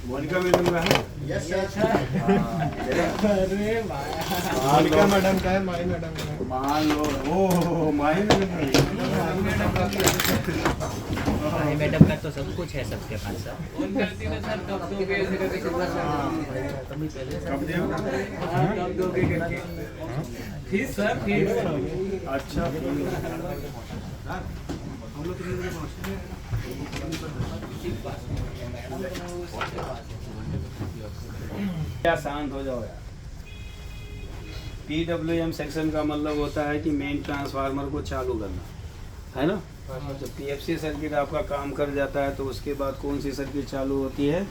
Monika madam का है? Yes sir. अरे मोनिका मैडम का है, माई मैडम का है। मान लो, ओह माही मैडम का भाई मैडम का तो सब कुछ है सबके पास सर। फोन करती ना सर कब दोगे ऐसे करके कितना कब दे? कब दोगे करके फीस सर फीस अच्छा क्या शांत हो जाओ यार। PWM सेक्शन का मतलब होता है कि मेन ट्रांसफार्मर को चालू करना है ना। जब PFC सर्किट आपका काम कर जाता है तो उसके बाद कौन सी सर्किट चालू होती है?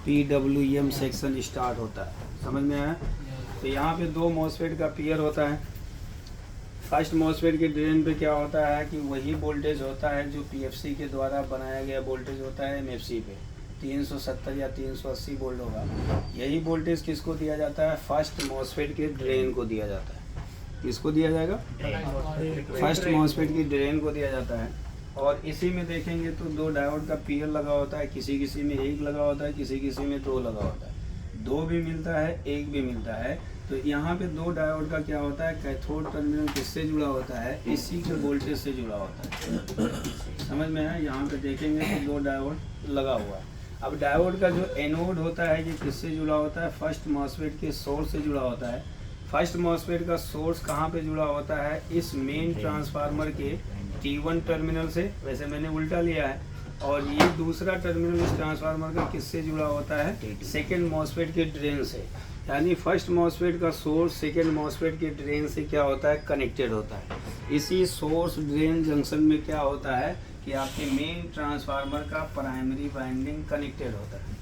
PWM सेक्शन स्टार्ट होता है। समझ में आया? तो यहाँ पे दो मॉसफेट का पेयर होता है। फर्स्ट मॉसफेट के ड्रेन पे क्या होता है कि वही वोल्टेज होता है जो PFC के द्वारा बनाया गया वोल्टेज होता है MFC पे 370 या 380 वोल्ट होगा। यही वोल्टेज किसको दिया जाता है? फर्स्ट मॉसफेट के ड्रेन को दिया जाता है। किसको दिया जाएगा? फर्स्ट मॉसफेट की ड्रेन को दिया जाता है। और इसी में देखेंगे तो दो डायोड का पेयर लगा होता है। किसी किसी में एक लगा होता है, किसी किसी में दो लगा होता है। दो भी मिलता है, एक भी मिलता है। तो यहाँ पे दो डायोड का क्या होता है? कैथोड टर्मिनल किससे जुड़ा होता है? इसी के वोल्टेज से जुड़ा होता है। समझ में है? यहाँ पे देखेंगे तो दो डायोड लगा हुआ है। अब डायोड का जो एनोड होता है ये किससे जुड़ा होता है? फर्स्ट मॉसफेट के सोर्स से जुड़ा होता है। फर्स्ट मॉसफेट का सोर्स कहाँ पे जुड़ा होता है? इस मेन ट्रांसफार्मर के T1 टर्मिनल से। वैसे मैंने उल्टा लिया है। और ये दूसरा टर्मिनल इस ट्रांसफार्मर का किससे जुड़ा होता है? सेकेंड मॉसफेट के ड्रेन से। यानी फर्स्ट मॉसफेट का सोर्स सेकेंड मॉसफेट के ड्रेन से क्या होता है? कनेक्टेड होता है। इसी सोर्स ड्रेन जंक्शन में क्या होता है कि आपके मेन ट्रांसफार्मर का प्राइमरी वाइंडिंग कनेक्टेड होता है।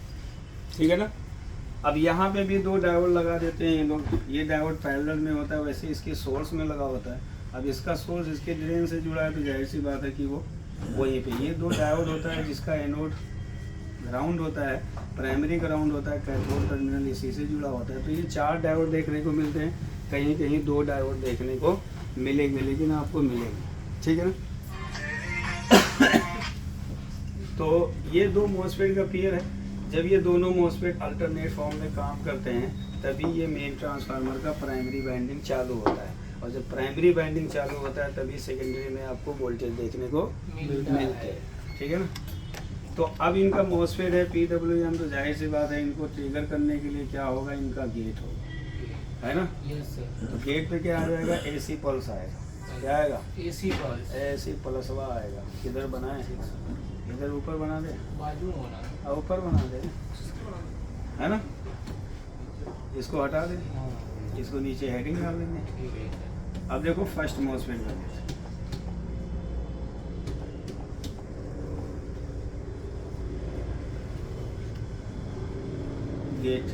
ठीक है ना। अब यहाँ पे भी दो डायोड लगा देते हैं ये लोग। ये डायोड पैरेलल में होता है, वैसे इसके सोर्स में लगा होता है। अब इसका सोर्स इसके ड्रेन से जुड़ा है तो जाहिर सी बात है कि वो वहीं पे ये दो डायोड होता है जिसका एनोड ग्राउंड होता है, प्राइमरी ग्राउंड होता है, कैथोड टर्मिनल इसी से जुड़ा होता है। तो ये चार डायोड देखने को मिलते हैं, कहीं कहीं दो डायोड देखने को मिलेंगे, लेकिन आपको मिलेंगे। ठीक है ना। तो ये दो मॉसफेट का पेयर है। जब ये दोनों मॉसफेट अल्टरनेट फॉर्म में काम करते हैं तभी ये मेन ट्रांसफार्मर का प्राइमरी वाइंडिंग चालू होता है। और जब प्राइमरी वाइंडिंग चालू होता है तभी सेकेंडरी में आपको वोल्टेज देखने को मिलते हैं। ठीक है ना। तो अब इनका मॉसफेट है PWM, तो जाहिर सी बात है इनको ट्रिगर करने के लिए क्या होगा? इनका गेट होगा, है ना। यस सर तो गेट पे क्या आ जाएगा? AC पल्स आएगा। क्या आएगा? AC पल्स AC प्लसवा आएगा। किधर बनाए? इधर ऊपर बना दे, बाजू में होना और ऊपर बना दे, है ना। इसको हटा दे, इसको नीचे हेडिंग डाल देंगे। ठीक है अब देखो फर्स्ट मॉसफेट का गेट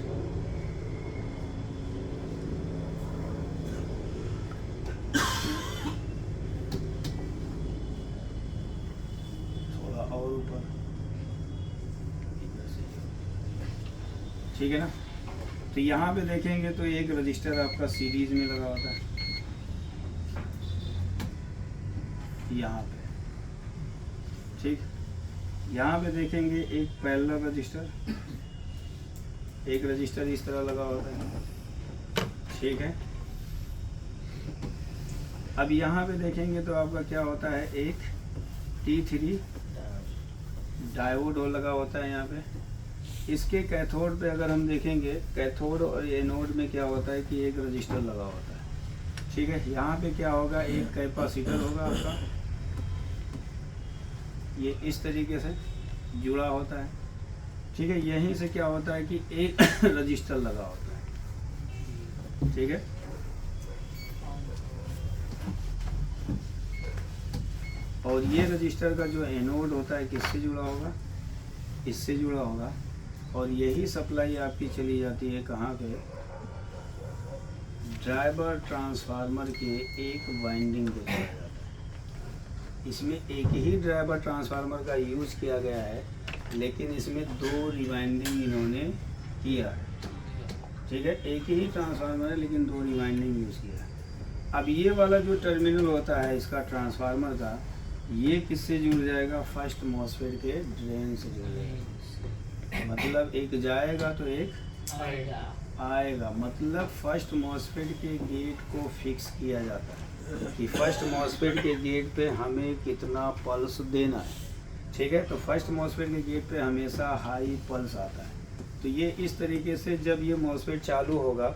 थोड़ा और ऊपर, ठीक है ना। तो यहाँ पे देखेंगे तो एक रजिस्टर आपका सीरीज में लगा होता है यहाँ पे। ठीक, यहाँ पे देखेंगे एक पैरेलल रजिस्टर, एक रजिस्टर इस तरह लगा होता है। ठीक है। अब यहाँ पे देखेंगे तो आपका क्या होता है? एक T3 डायोड लगा होता है यहाँ पे। इसके कैथोड पे अगर हम देखेंगे, कैथोड और एनोड में क्या होता है कि एक रजिस्टर लगा होता है। ठीक है। यहाँ पे क्या होगा? एक कैपेसिटर होगा आपका, ये इस तरीके से जुड़ा होता है। ठीक है। यहीं से क्या होता है कि एक रजिस्टर लगा होता है। ठीक है। और ये रजिस्टर का जो एनोड होता है किससे जुड़ा होगा? इससे जुड़ा होगा। और यही सप्लाई आपकी चली जाती है कहाँ पे? ड्राइवर ट्रांसफार्मर के एक वाइंडिंग को दिया जाता है। इसमें एक ही ड्राइवर ट्रांसफार्मर का यूज किया गया है, लेकिन इसमें दो रिवाइंडिंग इन्होंने किया है। ठीक है। एक ही ट्रांसफार्मर है लेकिन दो रिवाइंडिंग यूज किया है। अब ये वाला जो टर्मिनल होता है इसका ट्रांसफार्मर का, ये किससे जुड़ जाएगा? फर्स्ट मॉसफेट के ड्रेन से जुड़ जाएगा। मतलब एक जाएगा तो एक आएगा। आएगा। मतलब फर्स्ट मॉसफेट के गेट को फिक्स किया जाता है कि फर्स्ट मॉसफेट के गेट पे हमें कितना पल्स देना है। ठीक है, तो फर्स्ट मॉसफेट के गेट पे हमेशा हाई पल्स आता है। तो ये इस तरीके से जब ये मॉसफेट चालू होगा,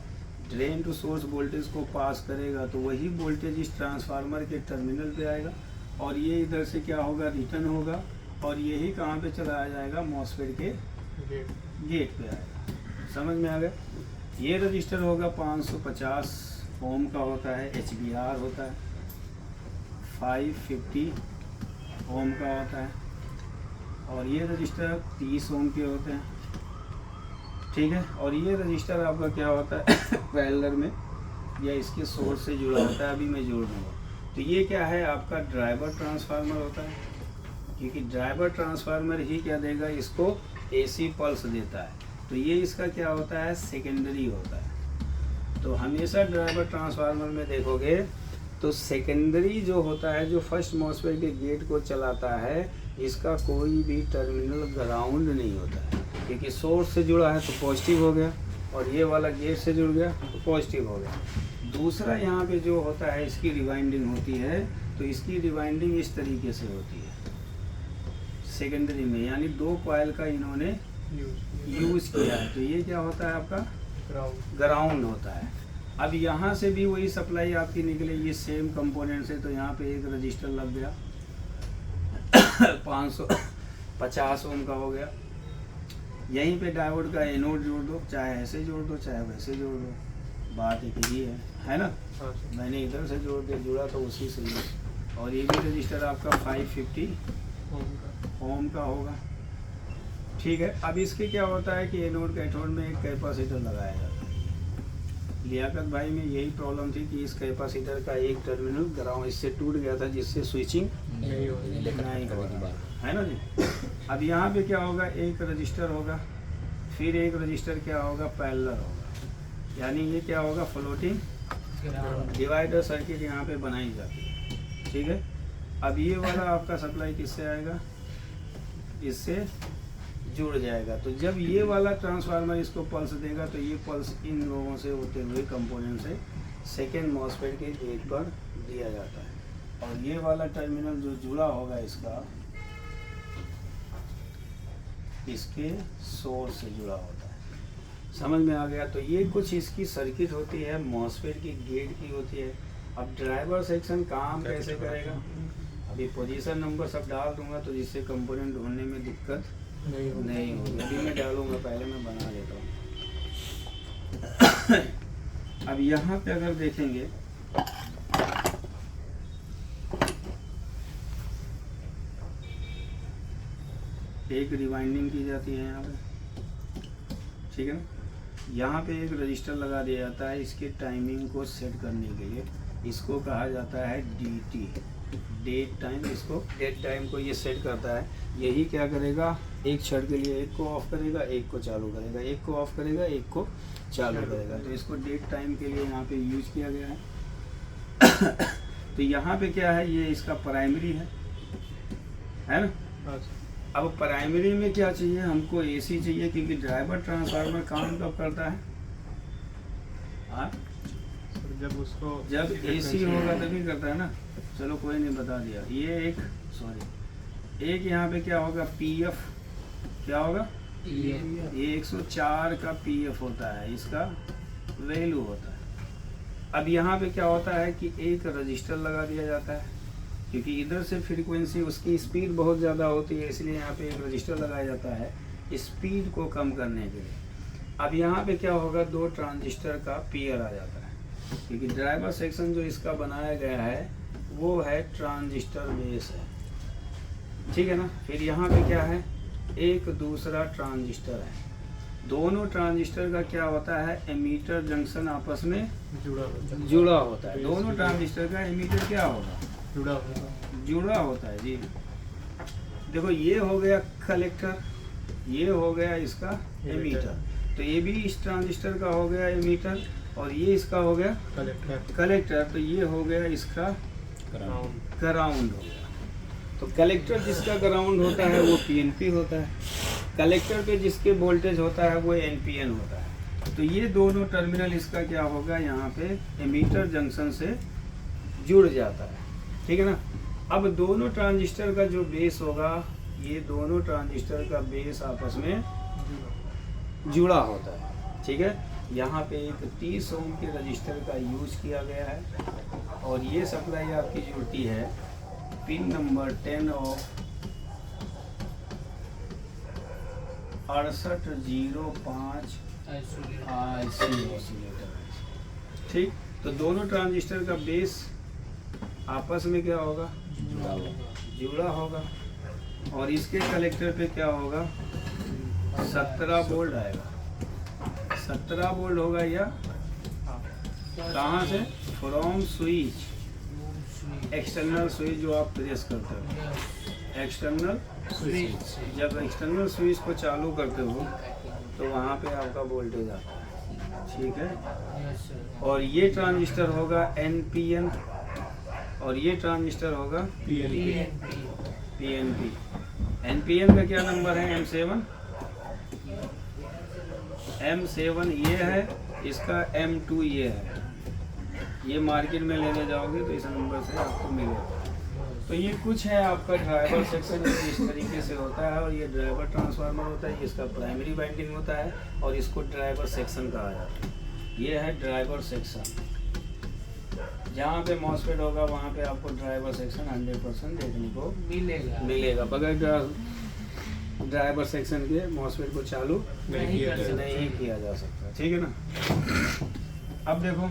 ड्रेन टू सोर्स वोल्टेज को पास करेगा, तो वही वोल्टेज इस ट्रांसफार्मर के टर्मिनल पे आएगा और ये इधर से क्या होगा, रिटर्न होगा और यही कहाँ पे चलाया जाएगा, मॉसफेट के गेट पे आएगा। समझ में आ गया। ये रजिस्टर होगा 550 ओम का होता है, HBR होता है, 550 ओम का होता है और ये रजिस्टर 30 ओम के होते हैं। ठीक है, और ये रजिस्टर आपका क्या होता है पैरेलल में या इसके सोर्स से जुड़ा होता है। अभी मैं जोड़ दूँगा। तो ये क्या है, आपका ड्राइवर ट्रांसफार्मर होता है, क्योंकि ड्राइवर ट्रांसफार्मर ही क्या देगा, इसको AC पल्स देता है। तो ये इसका क्या होता है, सेकेंडरी होता है। तो हमेशा ड्राइवर ट्रांसफार्मर में देखोगे तो सेकेंडरी जो होता है, जो फर्स्ट मॉसफेट के गेट को चलाता है, इसका कोई भी टर्मिनल ग्राउंड नहीं होता है, क्योंकि सोर्स से जुड़ा है तो पॉजिटिव हो गया और ये वाला गेट से जुड़ गया तो पॉजिटिव हो गया। दूसरा यहाँ पे जो होता है, इसकी रिवाइंडिंग होती है। तो इसकी रिवाइंडिंग इस तरीके से होती है सेकेंडरी में, यानी 2 कॉइल का इन्होंने यूज़ किया है। तो ये क्या होता है, आपका ग्राउंड होता है। अब यहाँ से भी वही सप्लाई आपकी निकलेगी सेम कंपोनेंट से। तो यहाँ पे एक रजिस्टर लग गया 550 ओम का हो गया। यहीं पे डायोड का एनोड जोड़ दो, चाहे ऐसे जोड़ दो चाहे वैसे जोड़ दो, बात एक ही है ना। मैंने इधर से जोड़ के जुड़ा तो उसी से ही। और ये भी रजिस्टर आपका 550 ओम का होगा। ठीक है, अब इसके क्या होता है कि एनोड कैथोड में एक कैपेसिटर लगाया जाता है। लियाकत भाई में यही प्रॉब्लम थी कि इस कैपेसिटर का एक टर्मिनल ग्राउंड इससे टूट गया था, जिससे स्विचिंग नहीं हो रहा है ना जी। अब यहाँ पे क्या होगा, एक रजिस्टर होगा, फिर एक रजिस्टर क्या होगा, पैरेलल होगा, यानी ये क्या होगा, फ्लोटिंग डिवाइडर सर्किट यहाँ पे बनाई जाती है। ठीक है, अब ये वाला आपका सप्लाई किससे आएगा, इससे जुड़ जाएगा। तो जब ये वाला ट्रांसफार्मर इसको पल्स देगा तो ये पल्स इन लोगों से होते हुए कंपोनेंट से सेकेंड मॉसफेट के गेट पर दिया जाता है। और ये वाला टर्मिनल जो जुड़ा होगा इसका, इसके सोर्स से जुड़ा होता है। समझ में आ गया। तो ये कुछ इसकी सर्किट होती है, मॉसफेट की गेट की होती है। अब ड्राइवर सेक्शन काम कैसे करेगा, अभी पोजीशन नंबर सब डाल दूंगा तो जिससे कंपोनेंट ढूंढने में दिक्कत नहीं होगी। अभी मैं डालूंगा, पहले मैं बना लेता हूँ। अब यहाँ पे अगर देखेंगे एक रिवाइंडिंग की जाती है यहाँ पे, ठीक है ना। यहाँ पे एक रजिस्टर लगा दिया जाता है इसके टाइमिंग को सेट करने के लिए। इसको कहा जाता है DT, डेट टाइम। इसको डेट टाइम को ये सेट करता है। यही क्या करेगा, एक क्षण के लिए एक को ऑफ करेगा, एक को चालू करेगा, एक को ऑफ करेगा, एक को चालू करेगा। तो इसको डेट टाइम के लिए यहाँ पे यूज किया गया है। तो यहाँ पे क्या है, ये इसका प्राइमरी है ना। अब प्राइमरी में क्या चाहिए हमको, AC चाहिए, क्योंकि ड्राइवर ट्रांसफार्मर काम कब करता है, जब AC होगा तभी करता है ना। चलो कोई नहीं, बता दिया। ये एक यहाँ पे क्या होगा, PF क्या होगा, ये 104 का PF होता है, इसका वैल्यू होता है। अब यहाँ पे क्या होता है कि एक रजिस्टर लगा दिया जाता है, क्योंकि इधर से फ्रीक्वेंसी उसकी स्पीड बहुत ज़्यादा होती है, इसलिए यहाँ पे एक रजिस्टर लगाया जाता है स्पीड को कम करने के लिए। अब यहाँ पे क्या होगा, 2 ट्रांजिस्टर का पेयर आ जाता है, क्योंकि ड्राइवर सेक्शन जो इसका बनाया गया है वो है ट्रांजिस्टर बेस है, ठीक है ना। फिर यहाँ पे क्या है, एक दूसरा ट्रांजिस्टर है। दोनों ट्रांजिस्टर का क्या होता है, एमीटर जंक्शन आपस में जुड़ा होता है। दोनों ट्रांजिस्टर का एमीटर क्या होगा, जुड़ा होता है जी। देखो ये हो गया कलेक्टर, ये हो गया इसका एमीटर। तो ये भी इस ट्रांजिस्टर का हो गया एमीटर और ये इसका हो गया कलेक्टर। तो ये हो गया इसका ग्राउंड हो गया। तो कलेक्टर जिसका ग्राउंड होता है वो PNP होता है। कलेक्टर पे जिसके वोल्टेज होता है वो एनपीएन होता है। तो ये दोनों टर्मिनल इसका क्या होगा, यहाँ पे एमीटर जंक्शन से जुड़ जाता है, ठीक है ना। अब दोनों ट्रांजिस्टर का जो बेस होगा, ये दोनों ट्रांजिस्टर का बेस आपस में जुड़ा होता है, ठीक है। यहाँ पे एक 30 ओम के रजिस्टर का यूज किया गया है और ये सप्लाई आपकी जुड़ती है pin number 10 of 6805 IC oscillator, ठीक। तो दोनों ट्रांजिस्टर का बेस आपस में क्या होगा, जुड़ा होगा और इसके कलेक्टर पे क्या होगा, 17 वोल्ट आएगा। 17 वोल्ट होगा या कहाँ से, फ्रॉम स्विच, एक्सटर्नल स्विच जो आप प्रेस करते हो, एक्सटर्नल स्विच। जब एक्सटर्नल स्विच को चालू करते हो तो वहाँ पे आपका वोल्टेज आता है, ठीक है। और ये ट्रांजिस्टर होगा एनपीएन और ये ट्रांजिस्टर होगा पीएनपी। एनपीएन का क्या नंबर है, M7 ये है, इसका M2 ये है। ये मार्केट में लेने जाओगे तो इस नंबर से आपको मिलेगा। तो ये कुछ है आपका ड्राइवर सेक्शन, इस तरीके से होता है। और ये ड्राइवर ट्रांसफार्मर होता है, इसका प्राइमरी वाइंडिंग होता है और इसको ड्राइवर सेक्शन कहा जाता है। ये है ड्राइवर सेक्शन। जहाँ पे मॉसफेट होगा वहाँ पे आपको ड्राइवर सेक्शन 100% देखने को मिलेगा। बगैर ड्राइवर सेक्शन के मॉसफेट को चालू नहीं किया जा सकता, ठीक है ना। अब देखो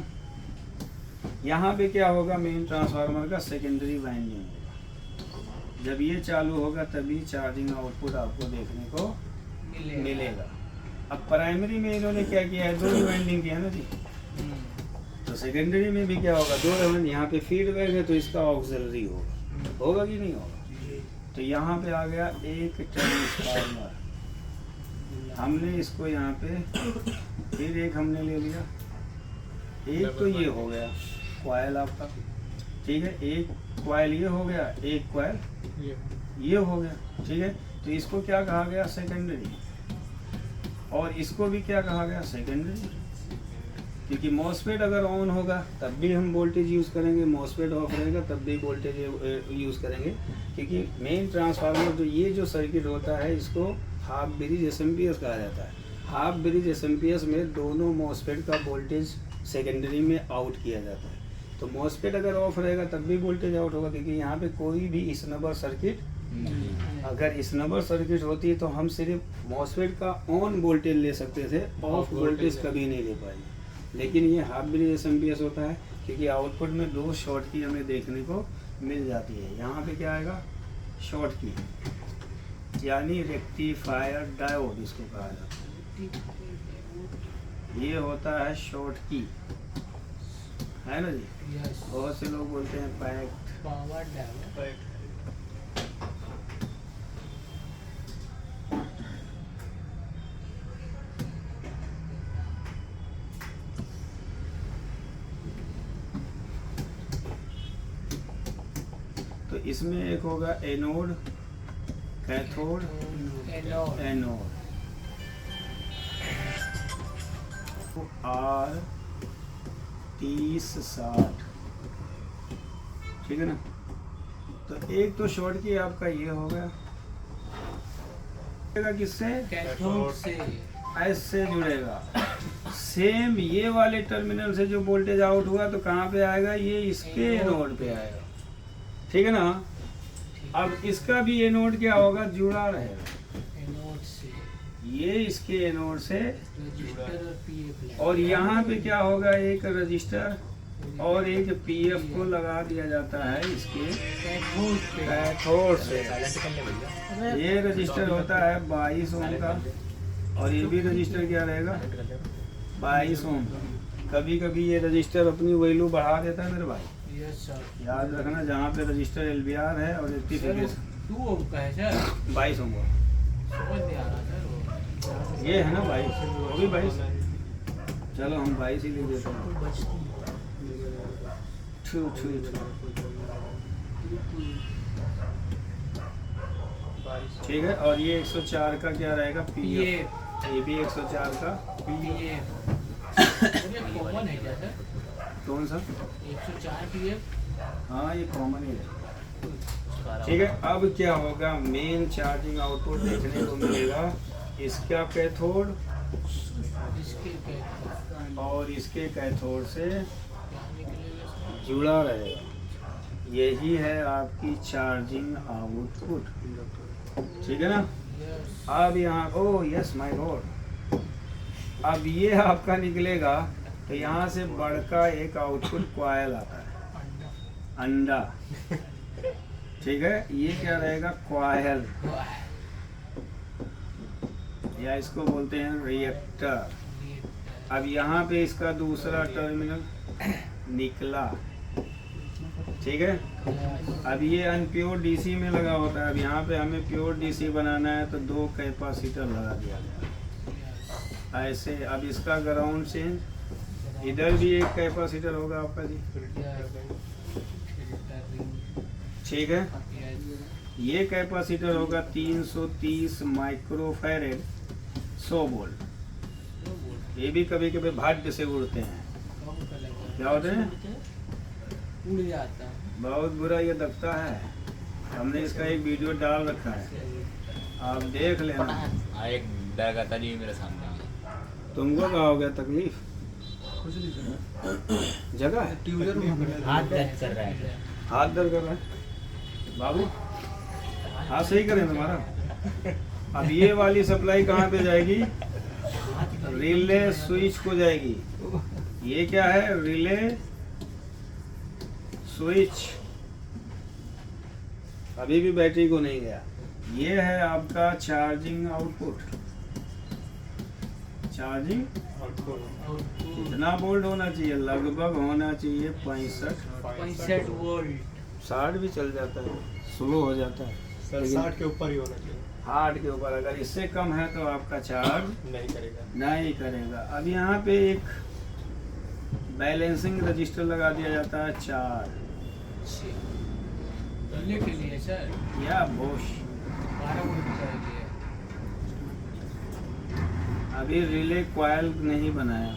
यहाँ पे क्या होगा, मेन ट्रांसफार्मर का सेकेंडरी वाइंडिंग होगा। जब ये चालू होगा तभी चार्जिंग आउटपुट आपको देखने को मिलेगा। अब प्राइमरी में इन्होंने क्या किया है, 2 वाइंडिंग किया ना जी। तो सेकेंडरी में भी क्या होगा, 2 वाइंडिंग। यहाँ पे फीडबैक है तो इसका ऑक्सिलरी होगा कि नहीं होगा। तो यहाँ पे आ गया एक ट्रांसफार्मर, हमने इसको यहाँ पे फिर एक हमने ले लिया। एक तो ये हो गया कॉइल आपका, ठीक है। एक कॉइल ये हो गया, एक कॉइल ये हो गया, ठीक है। तो इसको क्या कहा गया, सेकेंडरी। और इसको भी क्या कहा गया, सेकेंडरी। क्योंकि मॉसफेट अगर ऑन होगा तब भी हम वोल्टेज यूज़ करेंगे, मॉसफेट ऑफ रहेगा तब भी वोल्टेज यूज़ करेंगे। क्योंकि मेन ट्रांसफार्मर जो ये जो सर्किट होता है इसको हाफ ब्रिज एसएमपीएस कहा जाता है। हाफ ब्रिज एसएमपीएस में दोनों मॉसफेट का वोल्टेज सेकेंडरी में आउट किया जाता है। तो मॉसफेट अगर ऑफ रहेगा तब भी वोल्टेज आउट होगा, क्योंकि यहाँ पे कोई भी इसनबर सर्किट, अगर इसनबर सर्किट होती तो हम सिर्फ मॉसफेट का ऑन वोल्टेज ले सकते थे, ऑफ वोल्टेज कभी नहीं ले पाएंगे। लेकिन ये हाफ ब्रिज एसएमपीएस होता है क्योंकि आउटपुट में 2 शॉर्ट की हमें देखने को मिल जाती है। यहाँ पे क्या आएगा, शॉर्ट की, यानी रेक्टिफायर डायोड इसको कहा जाता है। ये होता है शॉर्ट की, है ना जी। बहुत से लोग बोलते हैं पैक्ट, पावर डायोड। तो इसमें एक होगा एनोड, कैथोड, एनोड। R 3060, ठीक है ना। तो एक तो शॉर्ट की आपका ये हो गया, किससे, कैथोड से, एस से जुड़ेगा। सेम ये वाले टर्मिनल से जो वोल्टेज आउट हुआ तो कहाँ पे आएगा, ये इसके एनोड पे आएगा, ठीक है ना। अब इसका भी एनोड क्या होगा, जुड़ा रहेगा। एनोड से ये इसके एनोड से, रजिस्टर और पीएफ। और यहाँ पे क्या होगा, एक रजिस्टर और एक पीएफ को लगा दिया जाता है इसके कैथोड से। ये रजिस्टर होता है 22 ओम का और ये भी रजिस्टर क्या रहेगा, 22 ओम। कभी कभी ये रजिस्टर अपनी वैल्यू बढ़ा देता है मेरे भाई, याद रखना। जहाँ पे रजिस्टर एलबीआर है और रेक्टिफिकेशन 2 ओम का है सर, 22 ओम का, समझ नहीं आ रहा सर। ये है ना 22, वो भी 22। चलो हम 22 ही लिख देते हैं। ठीक है। और ये 104 का क्या रहेगा? पी ये ये भी 104 का ये कॉमन है क्या सर? कौन सा? 104 पीएफ। हाँ ये कॉमन ही है। ठीक है। अब क्या होगा? मेन चार्जिंग आउटपुट देखने को मिलेगा। इसका कैथोड इसके कैथोड और इसके कैथोड से क्या निकलेगा? जुड़ा रहेगा। यही है आपकी चार्जिंग आउटपुट। ठीक है ना? यस। अब यहाँ ओ यस माय गॉड, अब ये आपका निकलेगा तो यहाँ से बड़का एक आउटपुट कॉइल आता है, अंडा। ठीक है। ये क्या रहेगा? कॉइल, या इसको बोलते हैं रिएक्टर। अब यहाँ पे इसका दूसरा टर्मिनल निकला। ठीक है। अब ये अनप्योर डीसी में लगा होता है। अब यहाँ पे हमें प्योर डीसी बनाना है तो 2 कैपेसिटर लगा दिया गया ऐसे। अब इसका ग्राउंड चेंज, इधर भी एक कैपेसिटर होगा आपका जी। ठीक है। ये कैपेसिटर होगा 330 माइक्रोफैरेड, 100 वोल्ट। ये भी कभी कभी भाग्य से उड़ते हैं। क्या होते हैं? उड़ जाता है। बहुत बुरा ये दबता है। हमने इसका एक वीडियो डाल रखा है, आप देख लेना। एक बैग आता नहीं मेरे सामने। तुमको क्या हो गया? तकलीफ जगह है? हाथ दर्द कर रहा है। हाथ दर्द कर रहा है बाबू? हाथ सही करें तुम्हारा। अब ये वाली सप्लाई कहाँ पे जाएगी? रिले स्विच को जाएगी। ये क्या है? Relay switch. अभी भी बैटरी को नहीं गया। ये है आपका चार्जिंग आउटपुट। चार्जिंग कितना वोल्ट होना चाहिए? लगभग होना चाहिए 65 वोल्ट। 60 भी चल जाता है, स्लो हो जाता है। सर 60 के ऊपर ही होना चाहिए। 60 के ऊपर। अगर इससे कम है तो आपका चार्ज नहीं करेगा। नहीं करेगा। अब यहाँ पे एक बैलेंसिंग रजिस्टर लगा दिया जाता है 4 रिले के लिए सर या बोश। 12 वोल्ट का लिए। अभी रिले कॉइल नहीं बनाया।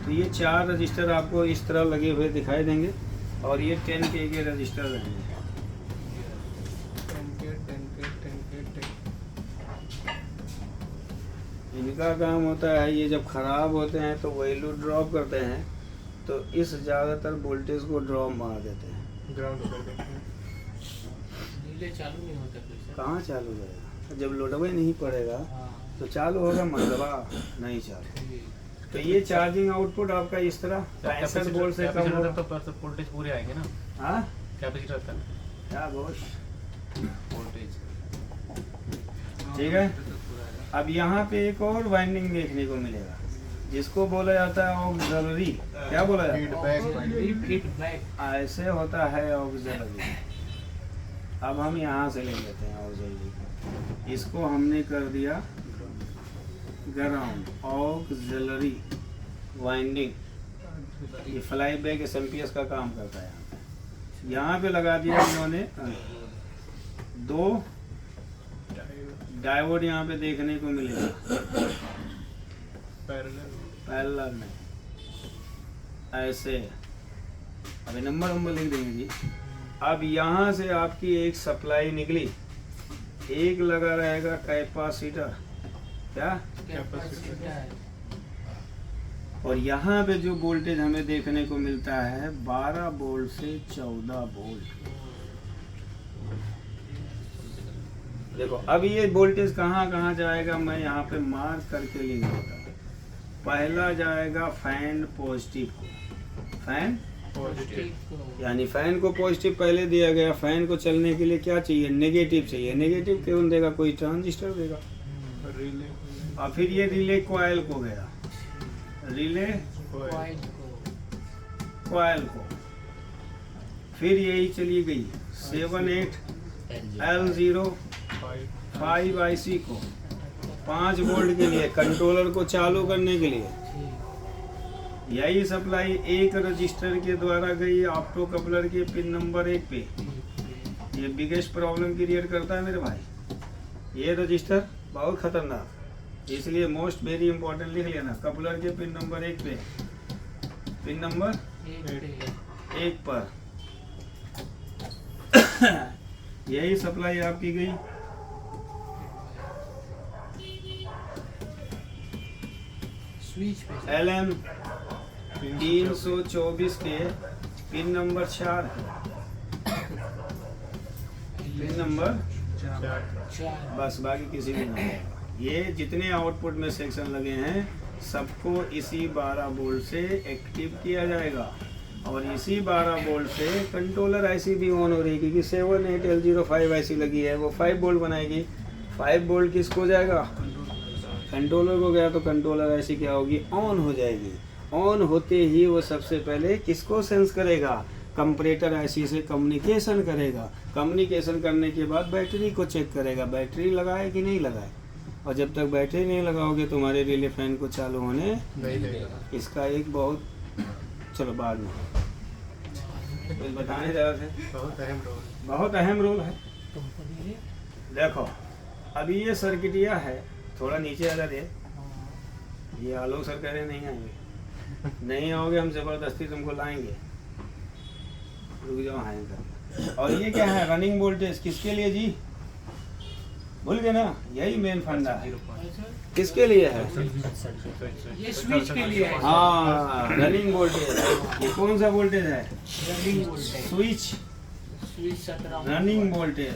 तो ये 4 रजिस्टर आपको इस तरह लगे हुए दिखाई देंगे और ये 10K के रजिस्टर रहेंगे। 10K। इनका काम होता है, ये जब खराब होते हैं तो वैल्यू ड्रॉप करते हैं, तो इस ज़्यादातर वोल्टेज को ड्रॉप मार देते हैं। ग्राउंड कर देते हैं। रिले चालू नहीं होता कोई सर। कहाँ चालू रहेगा? जब लोडवे नहीं पड़ेगा हाँ। तो चालू होगा, मतलब नहीं चालू। तो ये चार्जिंग आउटपुट आपका इस तरह 65 वोल्ट से कम होगा। तो वोल्टेज पूरे आएंगे ना? हाँ कैपेसिटर तक क्या बोश। वोल्टेज। ठीक है। अब यहाँ पे एक और वाइंडिंग देखने को मिलेगा जिसको बोला जाता है ऑक्सिलरी। क्या बोला जाता है? फीडबैक। ऐसे होता है ऑक्सिलरी। अब हम यहाँ से ले लेते हैं ऑक्सिलरी। इसको हमने कर दिया ग्राउंड। ऑक्सिलरी वाइंडिंग ये फ्लाई बैक एसएमपीएस का काम करता है। यहाँ पे लगा दिया इन्होंने 2 डायोड। यहाँ पे देखने को मिलेगा पैरेलल में ऐसे। अभी नंबर लिख देंगे जी। अब यहाँ से आपकी एक सप्लाई निकली, एक लगा रहेगा कैपेसिटर। क्या? कैपेसिटर। और यहाँ पे जो वोल्टेज हमें देखने को मिलता है 12 वोल्ट से 14 वोल्ट। देखो अब ये वोल्टेज कहाँ कहाँ जाएगा, मैं यहाँ पे मार्क करके लिख देता हूँ। पहला जाएगा फैन पॉजिटिव को। फैन यानी फैन को पॉजिटिव पहले दिया गया। फैन को चलने के लिए क्या चाहिए? नेगेटिव चाहिए। नेगेटिव क्यों देगा? कोई ट्रांजिस्टर देगा। रिले और फिर ये रिले कॉइल को गया। रिले कॉइल को फिर यही चली गई 78L05IC को 5 वोल्ट के लिए कंट्रोलर को चालू करने के लिए। यही सप्लाई एक रजिस्टर के द्वारा गई ऑप्टो कपलर के पिन नंबर 1 पे। ये बिगेस्ट प्रॉब्लम क्रिएट करता है मेरे भाई। ये रजिस्टर बहुत खतरनाक, इसलिए मोस्ट वेरी इंपॉर्टेंट लिख लेना। कपलर के पिन नंबर 1 पे, पिन नंबर 1 पर यही सप्लाई आपकी गई। स्विच पे LM 324 के पिन नंबर 4 है, पिन नंबर 4 बस, बाकी किसी भी नहीं। ये जितने आउटपुट में सेक्शन लगे हैं सबको इसी 12 वोल्ट से एक्टिव किया जाएगा, और इसी 12 वोल्ट से कंट्रोलर आईसी भी ऑन हो रहेगी कि 78L05 आईसी लगी है, वो 5 वोल्ट बनाएगी। 5 वोल्ट किसको जाएगा? कंट्रोलर को गया, तो कंट्रोलर आईसी क्या होगी? ऑन हो जाएगी। ऑन होते ही वो सबसे पहले किसको सेंस करेगा? कंपरेटर आईसी से कम्युनिकेशन करेगा। कम्युनिकेशन करने के बाद बैटरी को चेक करेगा, बैटरी लगाए कि नहीं लगाए, और जब तक बैटरी नहीं लगाओगे तुम्हारे रिले फैन को चालू होने नहीं देगा। इसका एक बहुत, चलो बाद में कुछ बताने जा रहे थे, बहुत अहम रोल। बहुत अहम रोल है। कंपनी है। देखो अभी ये सर्किटिया है, थोड़ा नीचे आ दे, ये आलोक सर कह रहे नहीं आएंगे, नहीं आओगे हम ज़बरदस्ती तुमको लाएंगे, रुक जाओ आएंगे। और ये क्या है? रनिंग वोल्टेज किसके लिए जी? भूल गए ना, यही मेन फंडा है। किसके लिए है? ये स्विच के लिए है। हाँ, रनिंग वोल्टेज। ये कौन सा वोल्टेज है? Running voltage. Switch switch 17 running voltage,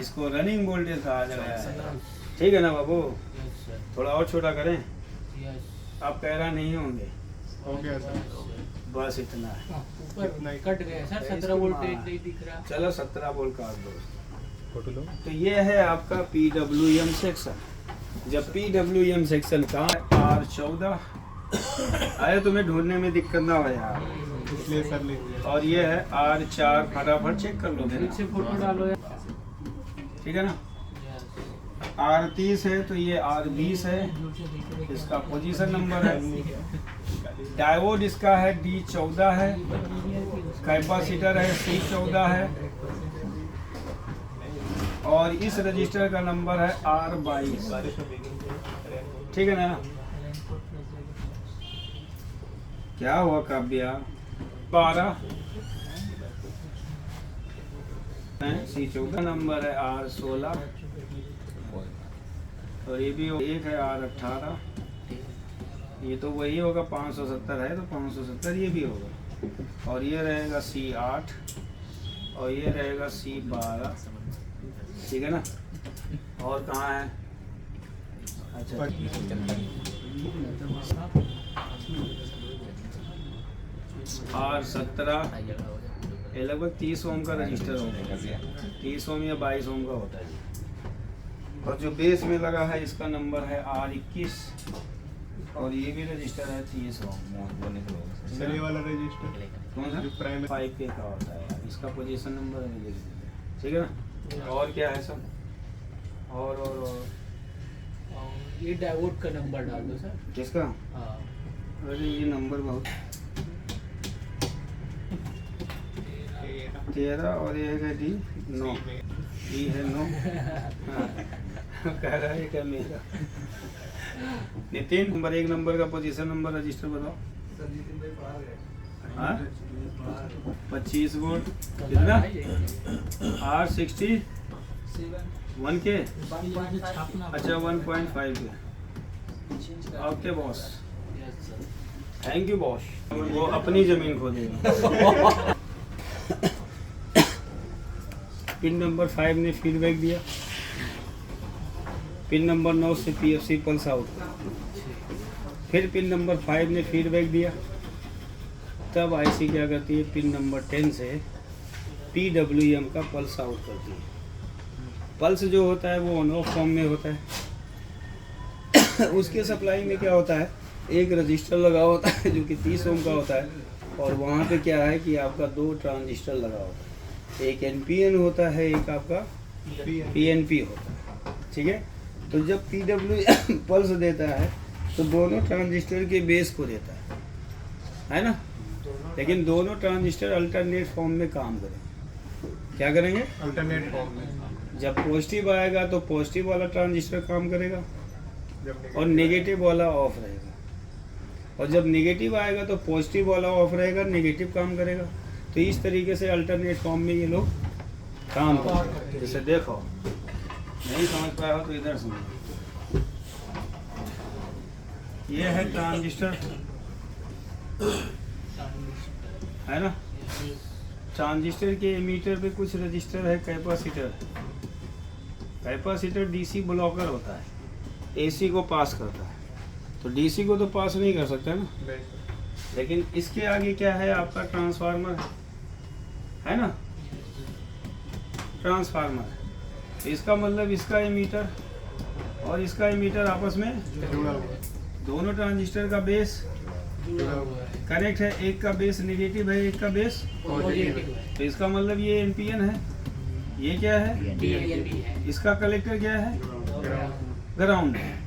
इसको रनिंग वोल्टेज कहा जाता है। ठीक है ना बाबू? यस सर, थोड़ा और छोटा करें, यस। आप कह नहीं होंगे, हो गया सर। बस इतना है। ऊपर कट गया सर, 17 वोल्टेज नहीं दिख रहा। चलो 17 वोल्ट काट दो। फोटो लो। तो ये है आपका PWM सेक्शन। जब PWM सेक्शन का R14 आया, तुम्हें ढूंढने में दिक्कत ना हो यार, इसलिए सर ले लिया। और ये है R4, फटाफट चेक कर लोगे फिर से ना, फोटो डालो यार। ठीक है ना? यस। R30 है तो ये R20 है, इसका पोजीशन नंबर है। डायोड इसका है D14 है, कैपेसिटर है C14 है, और इस रजिस्टर का नंबर है R22। ठीक है ना? क्या हुआ काव्या? 12 C14 नंबर है R16, और ये भी एक है R18। ये तो वही होगा, 570 है तो 570 ये भी होगा, और ये रहेगा C8, और ये रहेगा C12। ठीक है ना? और कहाँ है? अच्छा, R17, ये लगभग 30 ओम का रजिस्टर होगा, 30 ओम या 22 ओम का होता है। और जो बेस में लगा है इसका नंबर है R21, और ये भी रजिस्टर है 30 ओम। सर ये वाला रजिस्टर कौन सा? जो प्राइमरी 5K का होता है यार, इसका पोजीशन नंबर है, लिख दीजिए। ठीक है ना? और क्या है सब? और ये डायोड का नंबर डाल दो सर। किसका? हाँ, अरे ये नंबर बहुत 13, और ये है D9, D है 9। कह रहा है क्या मेरा? नितिन, नंबर 1 नंबर का पोजीशन नंबर रजिस्टर बताओ। हाँ? 25 वोल्ट, कितना? R60 1K, अच्छा 1.5 के। Okay boss, yes sir. Thank you boss. वो अपनी जमीन खो देगा। पिन नंबर 5 ने फीडबैक दिया, पिन नंबर 9 से PFC पल्स आउट, फिर पिन नंबर 5 ने फीडबैक दिया, तब आईसी क्या करती है? पिन नंबर 10 से PWM का पल्स आउट करती है। पल्स जो होता है वो ऑन ऑफ फॉर्म में होता है। उसके सप्लाई में क्या होता है? एक रजिस्टर लगा होता है जो कि 30 ओम का होता है, और वहाँ पे क्या है कि आपका 2 ट्रांजिस्टर लगा होता है, एक NPN होता है, एक आपका PNP होता है। ठीक है? तो जब PWM पल्स देता है तो दोनों ट्रांजिस्टर के बेस को देता है ना? लेकिन दोनों ट्रांजिस्टर अल्टरनेट फॉर्म में काम करें। क्या करेंगे? अल्टरनेट फॉर्म में जब पॉजिटिव आएगा तो पॉजिटिव वाला ट्रांजिस्टर काम करेगा जब और नेगेटिव वाला ऑफ रहेगा, और जब नेगेटिव आएगा तो पॉजिटिव वाला ऑफ रहेगा, नेगेटिव काम करेगा। तो इस तरीके से अल्टरनेट फॉर्म में ये लोग काम करते हैं। जैसे देखो, नहीं समझ पाया हो तो इधर समझो। ये है ट्रांजिस्टर, है ना। ट्रांजिस्टर के एमीटर पे कुछ रजिस्टर है, कैपेसिटर। कैपेसिटर डीसी ब्लॉकर होता है, एसी को पास करता है। तो डीसी को तो पास नहीं कर सकता ना, लेकिन इसके आगे क्या है आपका? ट्रांसफार्मर है ना, ट्रांसफार्मर। इसका मतलब इसका एमीटर और इसका एमीटर आपस में जुड़ा हुआ दोनों ट्रांजिस्टर का बेस जुड़ा हुआ है, कनेक्ट है। एक का बेस नेगेटिव है, एक का बेस पॉजिटिव है, तो इसका मतलब ये एनपीएन है, ये क्या है? डीएनपी है, इसका कलेक्टर क्या है? ग्राउंड है,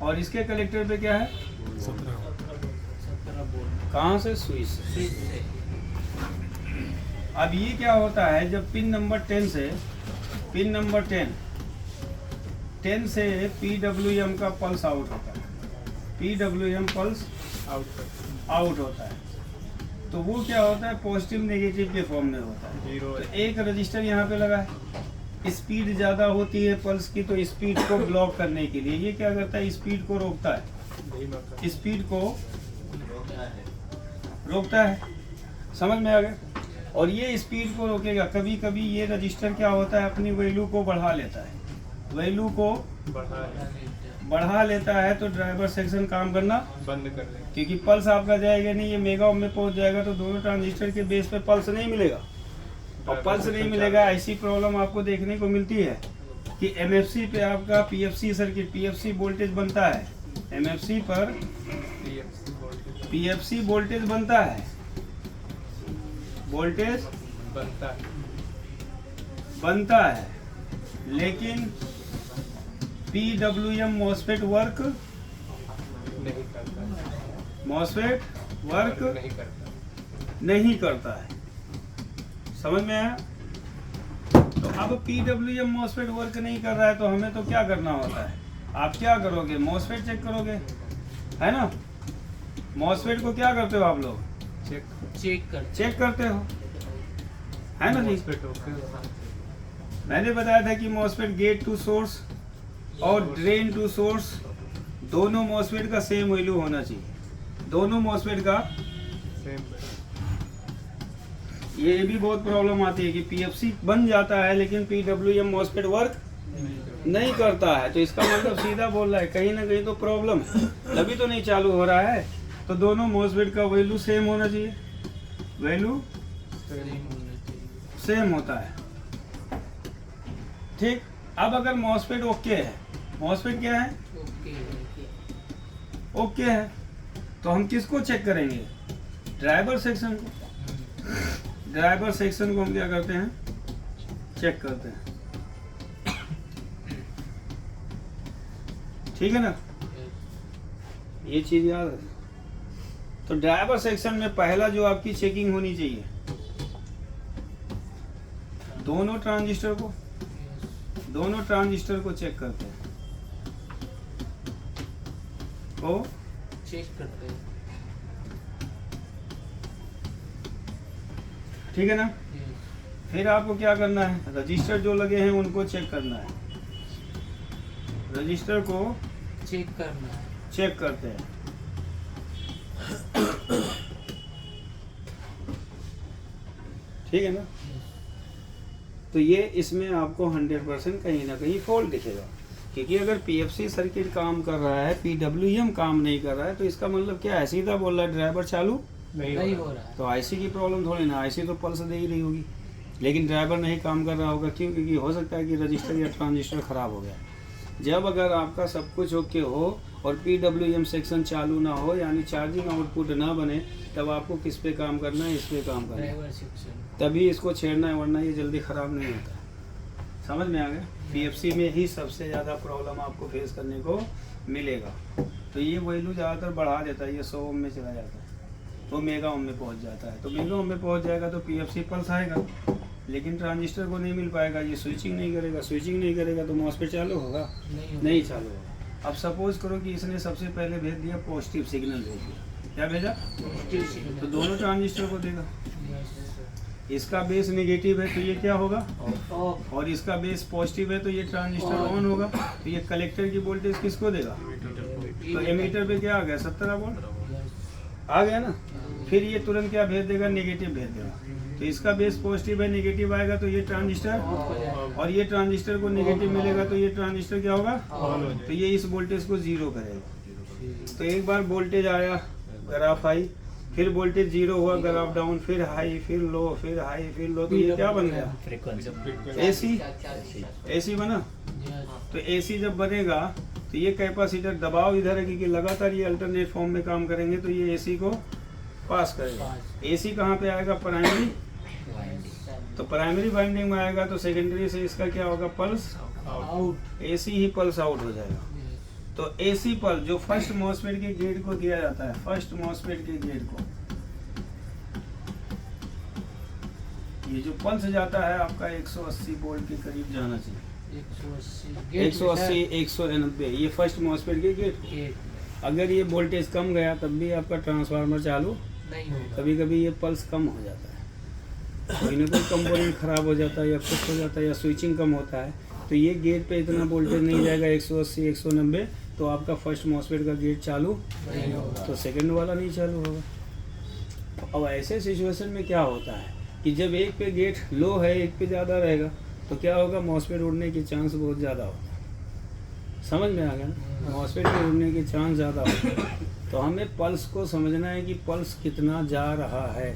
और इसके कलेक्टर पे क्या है? 17 वोल्ट कहाँ से? स्विच से। स्विच से। अब ये क्या होता है, जब पिन नंबर 10 से, पिन नंबर 10 से PWM का पल्स आउट होता है, PWM पल्स आउट होता है, तो वो क्या होता है? पॉजिटिव नेगेटिव के फॉर्म में होता है। जीरो तो एक रजिस्टर यहाँ पे लगा है, स्पीड ज़्यादा होती है पल्स की, तो स्पीड को ब्लॉक करने के लिए ये क्या करता है? स्पीड को रोकता है, स्पीड को रोकता है। समझ में आ गया? और ये स्पीड को रोकेगा। कभी कभी ये रजिस्टर क्या होता है? अपनी वैल्यू को बढ़ा लेता है, वैल्यू को बढ़ा लेता है, तो ड्राइवर सेक्शन काम करना बंद कर दें। क्योंकि पल्स आपका जाएगा नहीं, ये मेगा ओम में पहुंच जाएगा, तो दोनों ट्रांजिस्टर के बेस पे पल्स नहीं मिलेगा। और पल्स नहीं मिलेगा, ऐसी प्रॉब्लम आपको देखने को मिलती है कि एमएफसी पे आपका पीएफसी सर्किट, पीएफसी वोल्टेज बनता है, एमएफसी पर पीएफसी वोल्टेज बनता है, वोल्टेज बनता है, लेकिन PWM मॉसफेट वर्क नहीं करता मॉसफेट वर्क नहीं करता। नहीं करता है। समझ में आया? तो अब PWM मॉसफेट वर्क नहीं कर रहा है, तो हमें तो क्या करना होता है? आप क्या करोगे? मॉसफेट चेक करोगे, है ना। मॉसफेट को क्या करते हो आप लोग? चेक करते हो, है ना जी। मैंने बताया था कि मॉसफेट गेट टू सोर्स और ड्रेन टू सोर्स दोनों मॉसफेट का सेम वैल्यू होना चाहिए, दोनों मॉसफेट का। ये भी बहुत प्रॉब्लम आती है कि पीएफसी बन जाता है लेकिन PWM मॉसफेट वर्क नहीं करता है, तो इसका मतलब सीधा बोल रहा है कहीं ना कहीं तो प्रॉब्लम है, तभी तो नहीं चालू हो रहा है। तो दोनों मॉसफेट का वैल्यू सेम होना चाहिए, वैल्यू सेम होता है, ठीक। अब अगर मॉसफेट ओके है, मॉसफेट क्या है? ओके है, तो हम किसको चेक करेंगे? ड्राइवर सेक्शन को। ड्राइवर सेक्शन को हम क्या करते हैं? चेक करते हैं, ठीक है ना। ये चीज याद है। तो ड्राइवर सेक्शन में पहला जो आपकी चेकिंग होनी चाहिए, दोनों ट्रांजिस्टर को चेक करते हैं, को चेक करते हैं, ठीक है ना। फिर आपको क्या करना है? रजिस्टर जो लगे हैं उनको चेक करना है, रजिस्टर को चेक करना है, चेक करते हैं, ठीक है ना। तो ये इसमें आपको 100% कहीं ना कहीं फॉल्ट दिखेगा, क्योंकि अगर पीएफसी सर्किट काम कर रहा है, PWM काम नहीं कर रहा है, तो इसका मतलब क्या है? सीधा बोल रहा है ड्राइवर चालू नहीं हो रहा है। तो आईसी की प्रॉब्लम थोड़ी ना, आईसी तो पल्स दे ही रही होगी, लेकिन ड्राइवर नहीं काम कर रहा होगा। क्यों? क्योंकि हो सकता है कि रजिस्टर या ट्रांजिस्टर खराब हो गया। जब अगर आपका सब कुछ ओके हो और PWM सेक्शन चालू ना हो, यानी चार्जिंग आउटपुट ना बने, तब आपको किस पे काम करना है? इस पे काम करना है, ड्राइवर सेक्शन तभी इसको छेड़ना है, वरना ये जल्दी ख़राब नहीं होता। समझ में आ गया? पीएफसी में ही सबसे ज़्यादा प्रॉब्लम आपको फेस करने को मिलेगा। तो ये वैल्यू ज़्यादातर बढ़ा देता है, ये 100 ओम में चला जाता है, वो मेगा ओम में पहुंच जाता है। तो मेगा ओम में पहुंच जाएगा तो पीएफसी पल्स आएगा, लेकिन ट्रांजिस्टर को नहीं मिल पाएगा, ये स्विचिंग नहीं करेगा। स्विचिंग नहीं करेगा तो मॉसफेट चालू होगा? नहीं चालू होगा। अब सपोज करो कि इसने सबसे पहले भेज दिया पॉजिटिव सिग्नल भेज दिया। क्या भेजा? तो दोनों ट्रांजिस्टर को देगा। इसका बेस नेगेटिव है तो ये क्या होगा? और इसका बेस पॉजिटिव है तो ये ट्रांजिस्टर ऑन होगा। तो ये कलेक्टर की वोल्टेज किसको देगा? तो एमीटर पे क्या आ गया? 17 वोल्ट आ गया ना। फिर ये तुरंत क्या भेज देगा? नेगेटिव भेज देगा। तो इसका बेस पॉजिटिव है, नेगेटिव आएगा तो ये ट्रांजिस्टर, और ये ट्रांजिस्टर को नेगेटिव मिलेगा तो ये ट्रांजिस्टर क्या होगा? तो ये इस वोल्टेज को जीरो करेगा। तो एक बार वोल्टेज आया, ग्राफ हाई, फिर वोल्टेज जीरो हुआ, ग्राफ डाउन, फिर हाई, फिर लो, फिर हाई, फिर लो। तो ये क्या बन गया? एसी। एसी बना। तो एसी जब बनेगा तो ये कैपेसिटर दबाव इधर है क्योंकि लगातार ये अल्टरनेट फॉर्म में काम करेंगे तो ये एसी को पास करेगा। एसी कहाँ पे आएगा? प्राइमरी। तो प्राइमरी वाइंडिंग में आएगा तो सेकेंडरी से इसका क्या होगा? Pulse out. एसी ही पल्स आउट हो जाएगा। तो एसी पल्स जो फर्स्ट मॉसफेट के गेट को दिया जाता है, फर्स्ट मॉसफेट के गेट को ये जो पल्स जाता है आपका 180 वोल्ट के करीब जाना चाहिए। 180 190 ये फर्स्ट मॉसफेट के गेट। अगर ये वोल्टेज कम गया तब भी आपका ट्रांसफार्मर चालू नहीं होगा। कभी कभी ये पल्स कम हो जाता है, कोई ना कोई कंपोनेंट खराब हो जाता है या कुछ हो जाता है या स्विचिंग कम होता है तो ये गेट पे इतना वोल्टेज नहीं जाएगा 180 190 तो आपका फर्स्ट मॉसफेट का गेट चालू नहीं होगा, तो सेकंड वाला नहीं चालू होगा। अब ऐसे सिचुएशन में क्या होता है कि जब एक पे गेट लो है एक पे ज़्यादा रहेगा तो क्या होगा? मॉसफेट उड़ने की चांस बहुत ज़्यादा होता है। समझ में आ गया ना? मॉसफेट के उड़ने की चांस ज़्यादा होता है। तो हमें पल्स को समझना है कि पल्स कितना जा रहा है।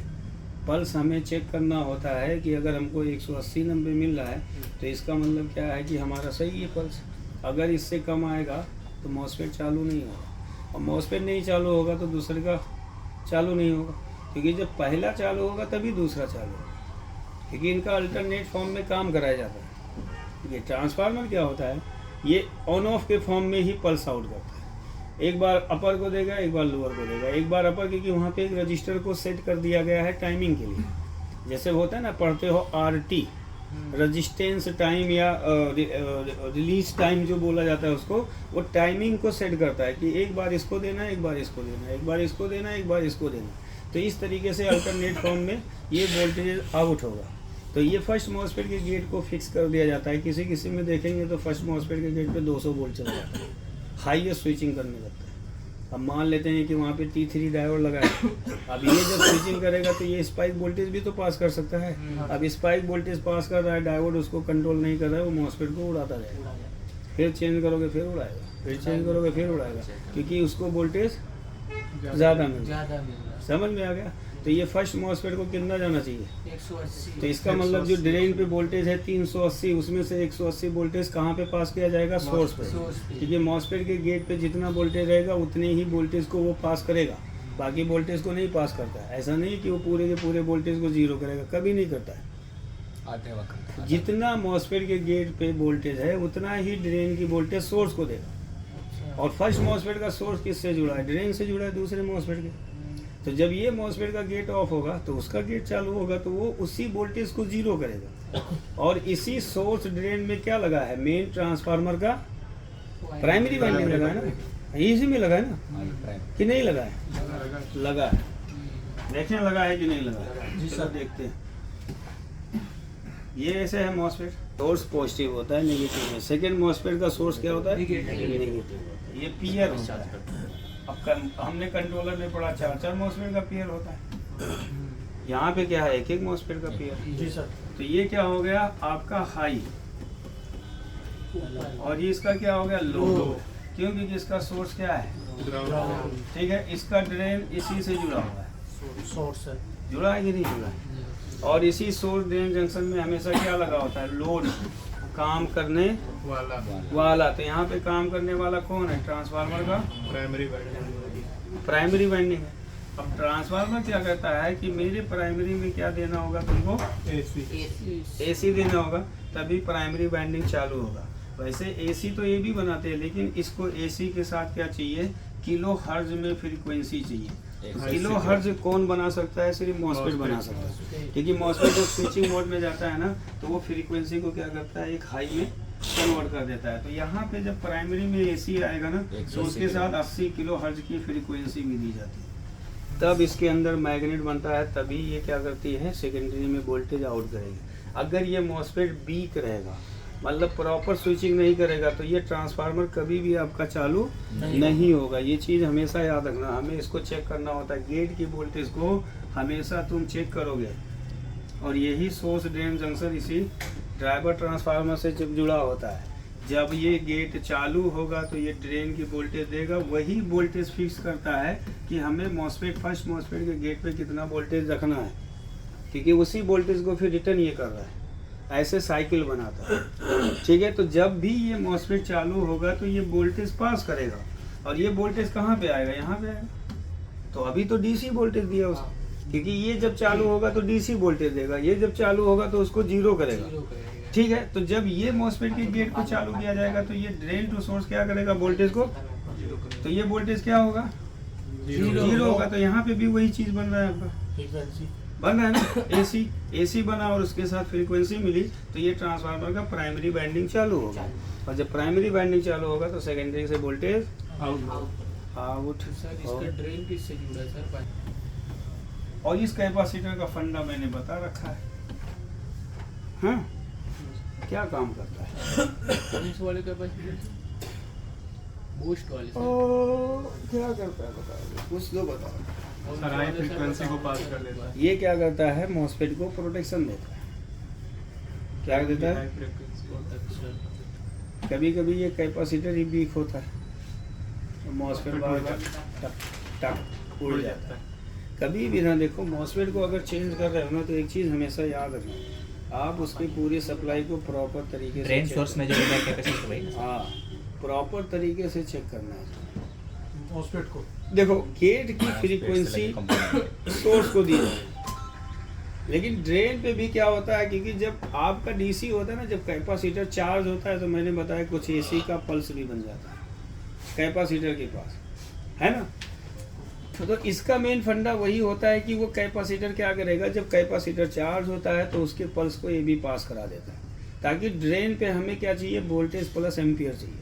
पल्स हमें चेक करना होता है कि अगर हमको 180-90 मिल रहा है तो इसका मतलब क्या है कि हमारा सही है पल्स। अगर इससे कम आएगा तो मॉसफेट चालू नहीं होगा, और मॉसफेट नहीं चालू होगा तो दूसरे का चालू नहीं होगा, क्योंकि जब पहला चालू होगा तभी दूसरा चालू होगा, क्योंकि इनका अल्टरनेट फॉर्म में काम कराया जाता है। ये ट्रांसफार्मर क्या होता है? ये ऑन ऑफ के फॉर्म में ही पल्स आउट करता है। एक बार अपर को देगा, एक बार लोअर को देगा। एक बार अपर क्योंकि वहाँ पे एक रजिस्टर को सेट कर दिया गया है टाइमिंग के लिए। जैसे होता है ना, पढ़ते हो RT रजिस्टेंस टाइम या रिलीज टाइम जो बोला जाता है उसको, वो टाइमिंग को सेट करता है कि एक बार इसको देना, एक बार इसको देना, एक बार इसको देना, एक बार इसको देना। तो इस तरीके से अल्टरनेट फॉर्म में ये वोल्टेज आउट होगा। तो ये फर्स्ट मॉसफेट के गेट को फिक्स कर दिया जाता है। किसी किसी में देखेंगे तो फर्स्ट मॉसफेट के गेट पे 200 वोल्ट चल जाता है, हाईएस्ट स्विचिंग करने लगता है। अब मान लेते हैं कि वहाँ पे T3 डायोड लगा है। अब ये जब स्विचिंग करेगा तो ये स्पाइक वोल्टेज भी तो पास कर सकता है। अब स्पाइक वोल्टेज पास कर रहा है, डायोड उसको कंट्रोल नहीं कर रहा है, वो मॉसफेट को उड़ाता रहेगा। फिर चेंज करोगे फिर उड़ाएगा, फिर चेंज करोगे फिर उड़ाएगा, क्योंकि उसको वोल्टेज ज़्यादा मिल रहा है। समझ में आ गया? तो ये फर्स्ट मॉसफेट को कितना जाना चाहिए? 180। तो इसका मतलब जो ड्रेन पे वोल्टेज है 380, उसमें से 180 वोल्टेज कहाँ पे पास किया जाएगा? सोर्स पे। क्योंकि मॉसफेट के गेट पे जितना वोल्टेज रहेगा उतने ही वोल्टेज को वो पास करेगा, बाकी वोल्टेज को नहीं पास करता है। ऐसा नहीं कि वो पूरे के पूरे वोल्टेज को जीरो करेगा, कभी नहीं करता है। आधे वक्त जितना मॉसफेट के गेट पे वोल्टेज है उतना ही ड्रेन की वोल्टेज सोर्स को देगा। और फर्स्ट मॉसफेट का सोर्स किससे जुड़ा है? ड्रेन से जुड़ा है, दूसरे मॉसफेट के। तो जब ये मॉसफेट का गेट ऑफ होगा तो उसका गेट चालू होगा, तो वो उसी वोल्टेज को जीरो करेगा। और इसी सोर्स ड्रेन में क्या लगा है? मेन ट्रांसफार्मर का प्राइमरी वाइंडिंग लगा है ना, इसी में लगा है ना कि नहीं लगा है? लगा है। देखें लगा है कि नहीं लगा है? जी सर, देखते हैं। ये ऐसे है मॉसफेट, सोर्स पॉजिटिव होता है, नेगेटिव है। सेकेंड मॉसफेट का सोर्स क्या होता है? नेगेटिव होता है। ये पीयर होता है। अब हमने कंट्रोलर में पढ़ा 4 मॉसफेट का पेयर होता है। यहाँ पे क्या है? एक मॉसफेट का पेयर। जी सर। तो ये क्या हो गया आपका हाई, और ये इसका क्या हो गया? लो। क्योंकि इसका सोर्स क्या है? ठीक है। इसका ड्रेन इसी से जुड़ा हुआ है, सोर्स है। जुड़ा है कि नहीं जुड़ा है? और इसी सोर्स ड्रेन जंक्शन में हमेशा क्या लगा होता है? लोड, काम करने वाला। तो यहाँ पे काम करने वाला कौन है? ट्रांसफार्मर का प्राइमरी वाइंडिंग है। अब ट्रांसफार्मर क्या कहता है कि मेरे प्राइमरी में क्या देना होगा तुमको? एसी देना होगा, तभी प्राइमरी वाइंडिंग चालू होगा। वैसे एसी तो ये भी बनाते हैं, लेकिन इसको एसी के साथ क्या चाहिए? किलो हर्ट्ज में फ्रीक्वेंसी चाहिए। किलो हर्ज कौन बना सकता है? सिर्फ मॉसफेट बना सकता है, क्योंकि मॉसफेट जब स्विचिंग मोड में जाता है ना तो वो फ्रीक्वेंसी को क्या करता है, एक हाई में कन्वर्ट कर देता है। तो यहाँ पे जब प्राइमरी में एसी आएगा ना तो उसके साथ 80 किलो हर्ज की फ्रीक्वेंसी भी दी जाती है, तब इसके अंदर मैग्नेट बनता है, तभी ये क्या करती है, सेकेंडरी में वोल्टेज आउट करेगी। अगर ये मॉसफेट वीक रहेगा, मतलब प्रॉपर स्विचिंग नहीं करेगा, तो ये ट्रांसफार्मर कभी भी आपका चालू नहीं होगा। ये चीज़ हमेशा याद रखना, हमें इसको चेक करना होता है। गेट की वोल्टेज को हमेशा तुम चेक करोगे, और यही सोर्स ड्रेन जंक्शन इसी ड्राइवर ट्रांसफार्मर से जब जुड़ा होता है। जब ये गेट चालू होगा तो ये ड्रेन की वोल्टेज देगा, वही वोल्टेज फिक्स करता है कि हमें मॉसफेट फर्स्ट मॉसफेट के गेट पे कितना वोल्टेज रखना है, क्योंकि उसी वोल्टेज को फिर रिटर्न ये कर रहा है, ऐसे साइकिल बनाता है। ठीक है, तो जब भी ये मॉसफेट चालू होगा तो ये वोल्टेज पास करेगा, और ये वोल्टेज कहाँ पे आएगा, यहाँ पे आएगा। तो अभी तो डीसी वोल्टेज दिया उसको, क्योंकि ये जब चालू होगा तो डीसी वोल्टेज देगा, ये जब चालू होगा तो उसको जीरो करेगा। ठीक है, तो जब ये मॉसफेट के गेट को चालू किया जाएगा तो ये ड्रेन टू सोर्स क्या करेगा, वोल्टेज को, तो ये वोल्टेज क्या होगा, जीरो होगा। तो यहाँ पे भी वही चीज बन रहा है आपका, बन रहा है ना, एसी बना और उसके साथ फ्रीक्वेंसी मिली, तो ये ट्रांसफार्मर का प्राइमरी वाइंडिंग चालू होगा, और जब प्राइमरी वाइंडिंग चालू होगा तो सेकेंडरी से वोल्टेज आउट। सर इसका ड्रेन किससे जुड़ा है सर? और इस कैपेसिटर का फंडा मैंने बता रखा है, हाँ क्या काम करता है। इस वाले कैपेसिटर, बूस्ट वाले सर। क्या करता है बताओ, कुछ दो बताओ। सर हाई फ्रीक्वेंसी को पास कर लेता है। ये क्या करता है, मॉसफेट को प्रोटेक्शन देता है। क्या देता है, हाई फ्रीक्वेंसी को कभी कभी ये कैपेसिटर ही वीक होता है, तो मॉसफेट बार बार टक टक उड़ जाता है। कभी भी ना देखो, मॉसफेट को अगर चेंज कर रहे हो ना तो एक चीज़ हमेशा याद रखना, आप उसकी पूरी सप्लाई को प्रॉपर तरीके से ड्रेन सोर्स में जो कैपेसिटर वही ना? हाँ प्रॉपर तरीके से चेक करना है। मॉसफेट को देखो गेट की फ्रीक्वेंसी सोर्स को दी जाए, लेकिन ड्रेन पे भी क्या होता है, क्योंकि जब आपका डीसी होता है ना, जब कैपेसिटर चार्ज होता है तो मैंने बताया कुछ एसी का पल्स भी बन जाता है कैपेसिटर के पास, है ना। तो इसका मेन फंडा वही होता है कि वो कैपेसिटर क्या करेगा, जब कैपेसिटर चार्ज होता है तो उसके पल्स को ये भी पास करा देता है, ताकि ड्रेन पे हमें क्या चाहिए, वोल्टेज प्लस एम्पियर चाहिए,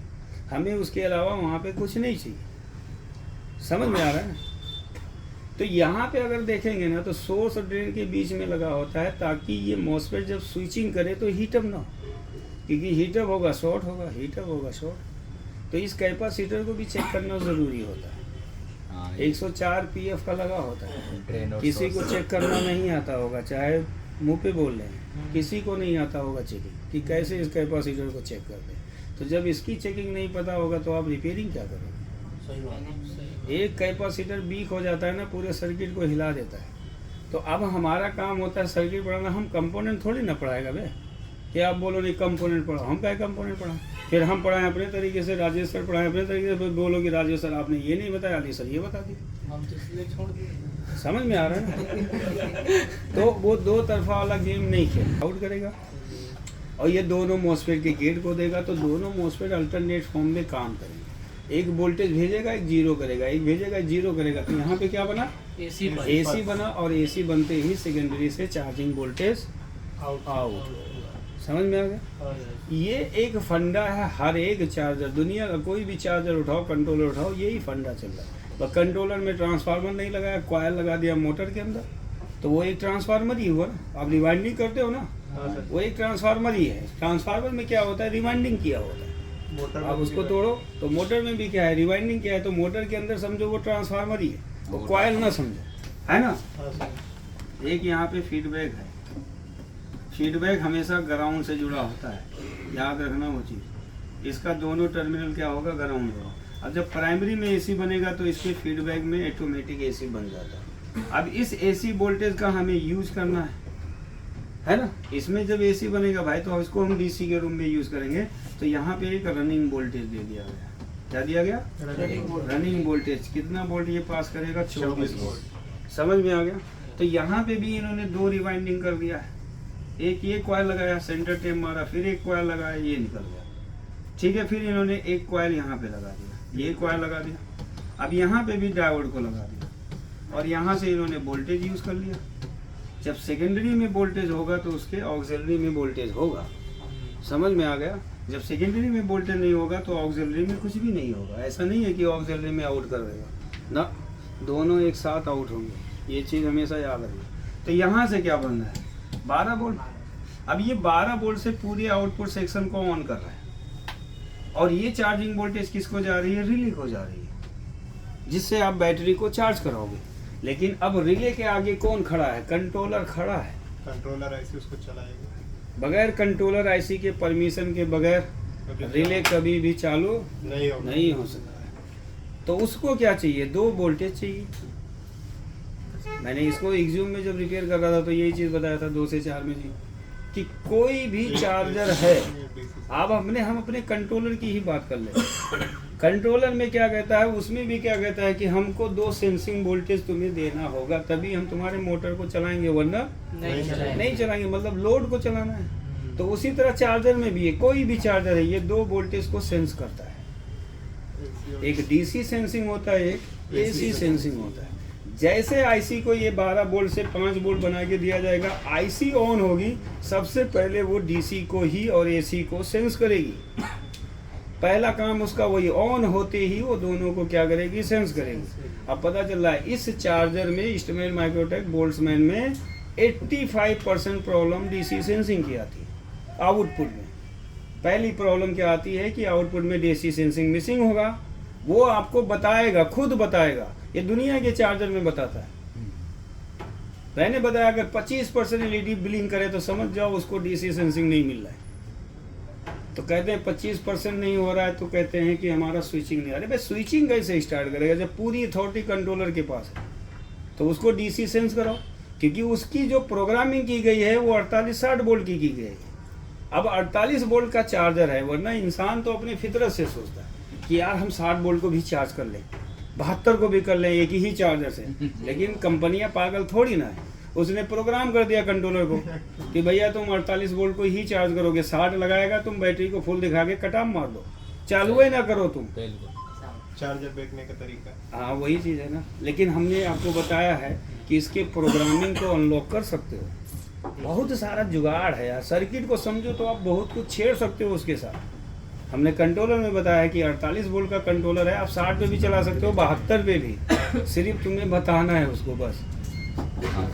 हमें उसके अलावा वहाँ पे कुछ नहीं चाहिए। समझ में आ रहा है। तो यहाँ पे अगर देखेंगे ना तो सोर्स और ड्रेन के बीच में लगा होता है, ताकि ये मॉसफेट जब स्विचिंग करे तो हीटअप ना हो, क्योंकि हीटअप होगा शॉर्ट होगा, हीटअप होगा शॉर्ट। तो इस कैपेसिटर को भी चेक करना ज़रूरी होता है। 104 पीएफ का लगा होता है, किसी को चेक करना नहीं आता होगा, चाहे मुंह पे बोल रहे हैं, किसी को नहीं आता होगा चेकिंग कि कैसे इस कैपेसिटर को चेक कर दें। तो जब इसकी चेकिंग नहीं पता होगा तो आप रिपेयरिंग क्या करोगे। सही बात है। एक कैपेसिटर वीक हो जाता है ना, पूरे सर्किट को हिला देता है। तो अब हमारा काम होता है सर्किट पढ़ाना, हम कंपोनेंट थोड़ी ना पढ़ाएगा बे, कि आप बोलो नहीं कंपोनेंट पढ़ाओ, हम क्या कंपोनेंट पढ़ाएं, फिर हम पढ़ाएं अपने तरीके से, राजेश सर पढ़ाएं अपने तरीके से, फिर बोलो कि राजेश सर आपने ये नहीं बताया, अली सर ये बता दिया। हम तो इसलिए छोड़ दिए। समझ में आ रहा है ना। तो वो दो तरफा वाला गेम नहीं खेल, आउट करेगा, और ये दोनों मॉसफेट के गेट को देगा, तो दोनों मॉसफेट अल्टरनेट फॉर्म में काम करेंगे। एक वोल्टेज भेजेगा, एक जीरो करेगा, एक भेजेगा, एक जीरो करेगा। तो यहाँ पे क्या बना, एसी बना, और एसी बनते ही सेकेंडरी से चार्जिंग वोल्टेज आउट। समझ में आ गया। ये एक फंडा है, हर एक चार्जर, दुनिया का कोई भी चार्जर उठाओ, कंट्रोलर उठाओ, यही फंडा चल रहा है। तो कंट्रोलर में ट्रांसफार्मर नहीं लगाया, कॉयल लगा दिया मोटर के अंदर, तो वो एक ट्रांसफार्मर ही हुआ ना। आप रिवाइंडिंग करते हो ना, वो एक ट्रांसफार्मर ही है। ट्रांसफार्मर में क्या होता है, रिवाइंडिंग किया होता है। आप उसको तोड़ो तो मोटर में भी क्या है, रिवाइंडिंग किया है, तो मोटर के अंदर समझो वो ट्रांसफार्मर ही है, वो कॉयल ना समझो, है ना। एक यहाँ पे फीडबैक है, फीडबैक हमेशा ग्राउंड से जुड़ा होता है, याद रखना वो चीज़। इसका दोनों टर्मिनल क्या होगा, ग्राउंड होगा। अब जब प्राइमरी में एसी बनेगा तो इसके फीडबैक में ऑटोमेटिक एसी बन जाता है। अब इस एसी वोल्टेज का हमें यूज करना है ना। इसमें जब एसी बनेगा भाई तो इसको हम डीसी के रूम में यूज करेंगे। तो यहाँ पे एक रनिंग वोल्टेज दे दिया गया, क्या दिया गया, रनिंग वोल्टेज। कितना वोल्ट ये पास करेगा, 24 वोल्ट। समझ में आ गया। तो यहाँ पे भी इन्होंने दो रिवाइंडिंग कर दिया है, एक ये कॉयल लगाया, सेंटर टेप मारा, फिर एक कॉयल लगाया, ये निकल गया, ठीक है। फिर इन्होंने एक कॉयल यहाँ पे लगा दिया, ये कॉयल लगा दिया। अब यहाँ पे भी डायोड को लगा दिया। और यहाँ से इन्होंने वोल्टेज यूज़ कर लिया। जब सेकेंडरी में वोल्टेज होगा तो उसके ऑक्सिलरी में वोल्टेज होगा। समझ में आ गया? जब सेकेंडरी में वोल्टेज नहीं होगा तो ऑक्सिलरी में कुछ भी नहीं होगा। ऐसा नहीं है कि ऑक्सिलरी में आउट कर देगा ना, दोनों एक साथ आउट होंगे। ये चीज़ हमेशा याद रखिए। तो यहाँ से क्या बनना है? 12 वोल्ट। अब ये 12 वोल्ट से पूरे आउटपुट सेक्शन को ऑन कर रहा है और ये चार्जिंग वोल्टेज किसको जा रही है? रिले को जा रही है, जिससे आप बैटरी को चार्ज कराओगे। लेकिन अब रिले के आगे कौन खड़ा है? कंट्रोलर खड़ा है। कंट्रोलर ऐसे उसको चलाएगा। बगैर कंट्रोलर आईसी के परमिशन के बगैर रिले कभी भी चालू नहीं हो सकता है। तो उसको क्या चाहिए? 2 वोल्टेज चाहिए। मैंने इसको एग्जूम में जब रिपेयर कर रहा था तो यही चीज़ बताया था 2 से 4 में जी, कि कोई भी चार्जर है, आप हम अपने कंट्रोलर की ही बात कर ले। कंट्रोलर में क्या कहता है? उसमें भी क्या कहता है कि हमको 2 सेंसिंग वोल्टेज तुम्हें देना होगा, तभी हम तुम्हारे मोटर को चलाएंगे, वरना नहीं चलाएंगे। मतलब लोड को चलाना है। तो उसी तरह चार्जर में भी है, कोई भी चार्जर है, ये 2 वोल्टेज को सेंस करता है। एक डीसी सेंसिंग होता है, एक एसी सेंसिंग होता है। जैसे आईसी को ये 12 वोल्ट से 5 वोल्ट बना के दिया जाएगा, आईसी ऑन होगी, सबसे पहले वो डीसी को ही और एसी को सेंस करेगी। पहला काम उसका वही, ऑन होते ही वो दोनों को क्या करेगी? सेंस करेगी। अब पता चल रहा है इस चार्जर में, ईस्टमैन माइक्रोटेक बोल्ट्जमैन में 85% प्रॉब्लम डीसी सेंसिंग की आती है आउटपुट में। पहली प्रॉब्लम क्या आती है कि आउटपुट में डीसी सेंसिंग मिसिंग होगा। वो आपको बताएगा, खुद बताएगा। ये दुनिया के चार्जर में बताता है। मैंने बताया अगर 25% एलईडी ब्लिंक करे तो समझ जाओ उसको डीसी सेंसिंग नहीं मिल रहा है। तो कहते हैं 25% नहीं हो रहा है तो कहते हैं कि हमारा स्विचिंग नहीं। अरे भाई स्विचिंग कैसे स्टार्ट करेगा जब पूरी अथॉरिटी कंट्रोलर के पास है? तो उसको डीसी सेंस कराओ, क्योंकि उसकी जो प्रोग्रामिंग की गई है वो 48-60 वोल्ट की गई है। अब 48 वोल्ट का चार्जर है, वरना इंसान तो अपनी फितरत से सोचता है कि यार हम 60 वोल्ट को भी चार्ज कर लें, 72 को भी कर लें एक ही चार्जर से। लेकिन कंपनियां पागल थोड़ी ना है, उसने प्रोग्राम कर दिया कंट्रोलर को कि भैया तुम 48 वोल्ट को ही चार्ज करोगे, 60 लगाएगा तुम बैटरी को फुल दिखा के कटाम मार दो, चालू ही ना करो तुम। चार्जर फेंकने का तरीका। हाँ वही चीज़ है ना। लेकिन हमने आपको बताया है कि इसके प्रोग्रामिंग को अनलॉक कर सकते हो। बहुत सारा जुगाड़ है यार, सर्किट को समझो तो आप बहुत कुछ छेड़ सकते हो उसके साथ। हमने कंट्रोलर में बताया कि 48 वोल्ट का कंट्रोलर है, आप 60 पे भी चला सकते हो, 72 पे भी। सिर्फ तुम्हें बताना है उसको, बस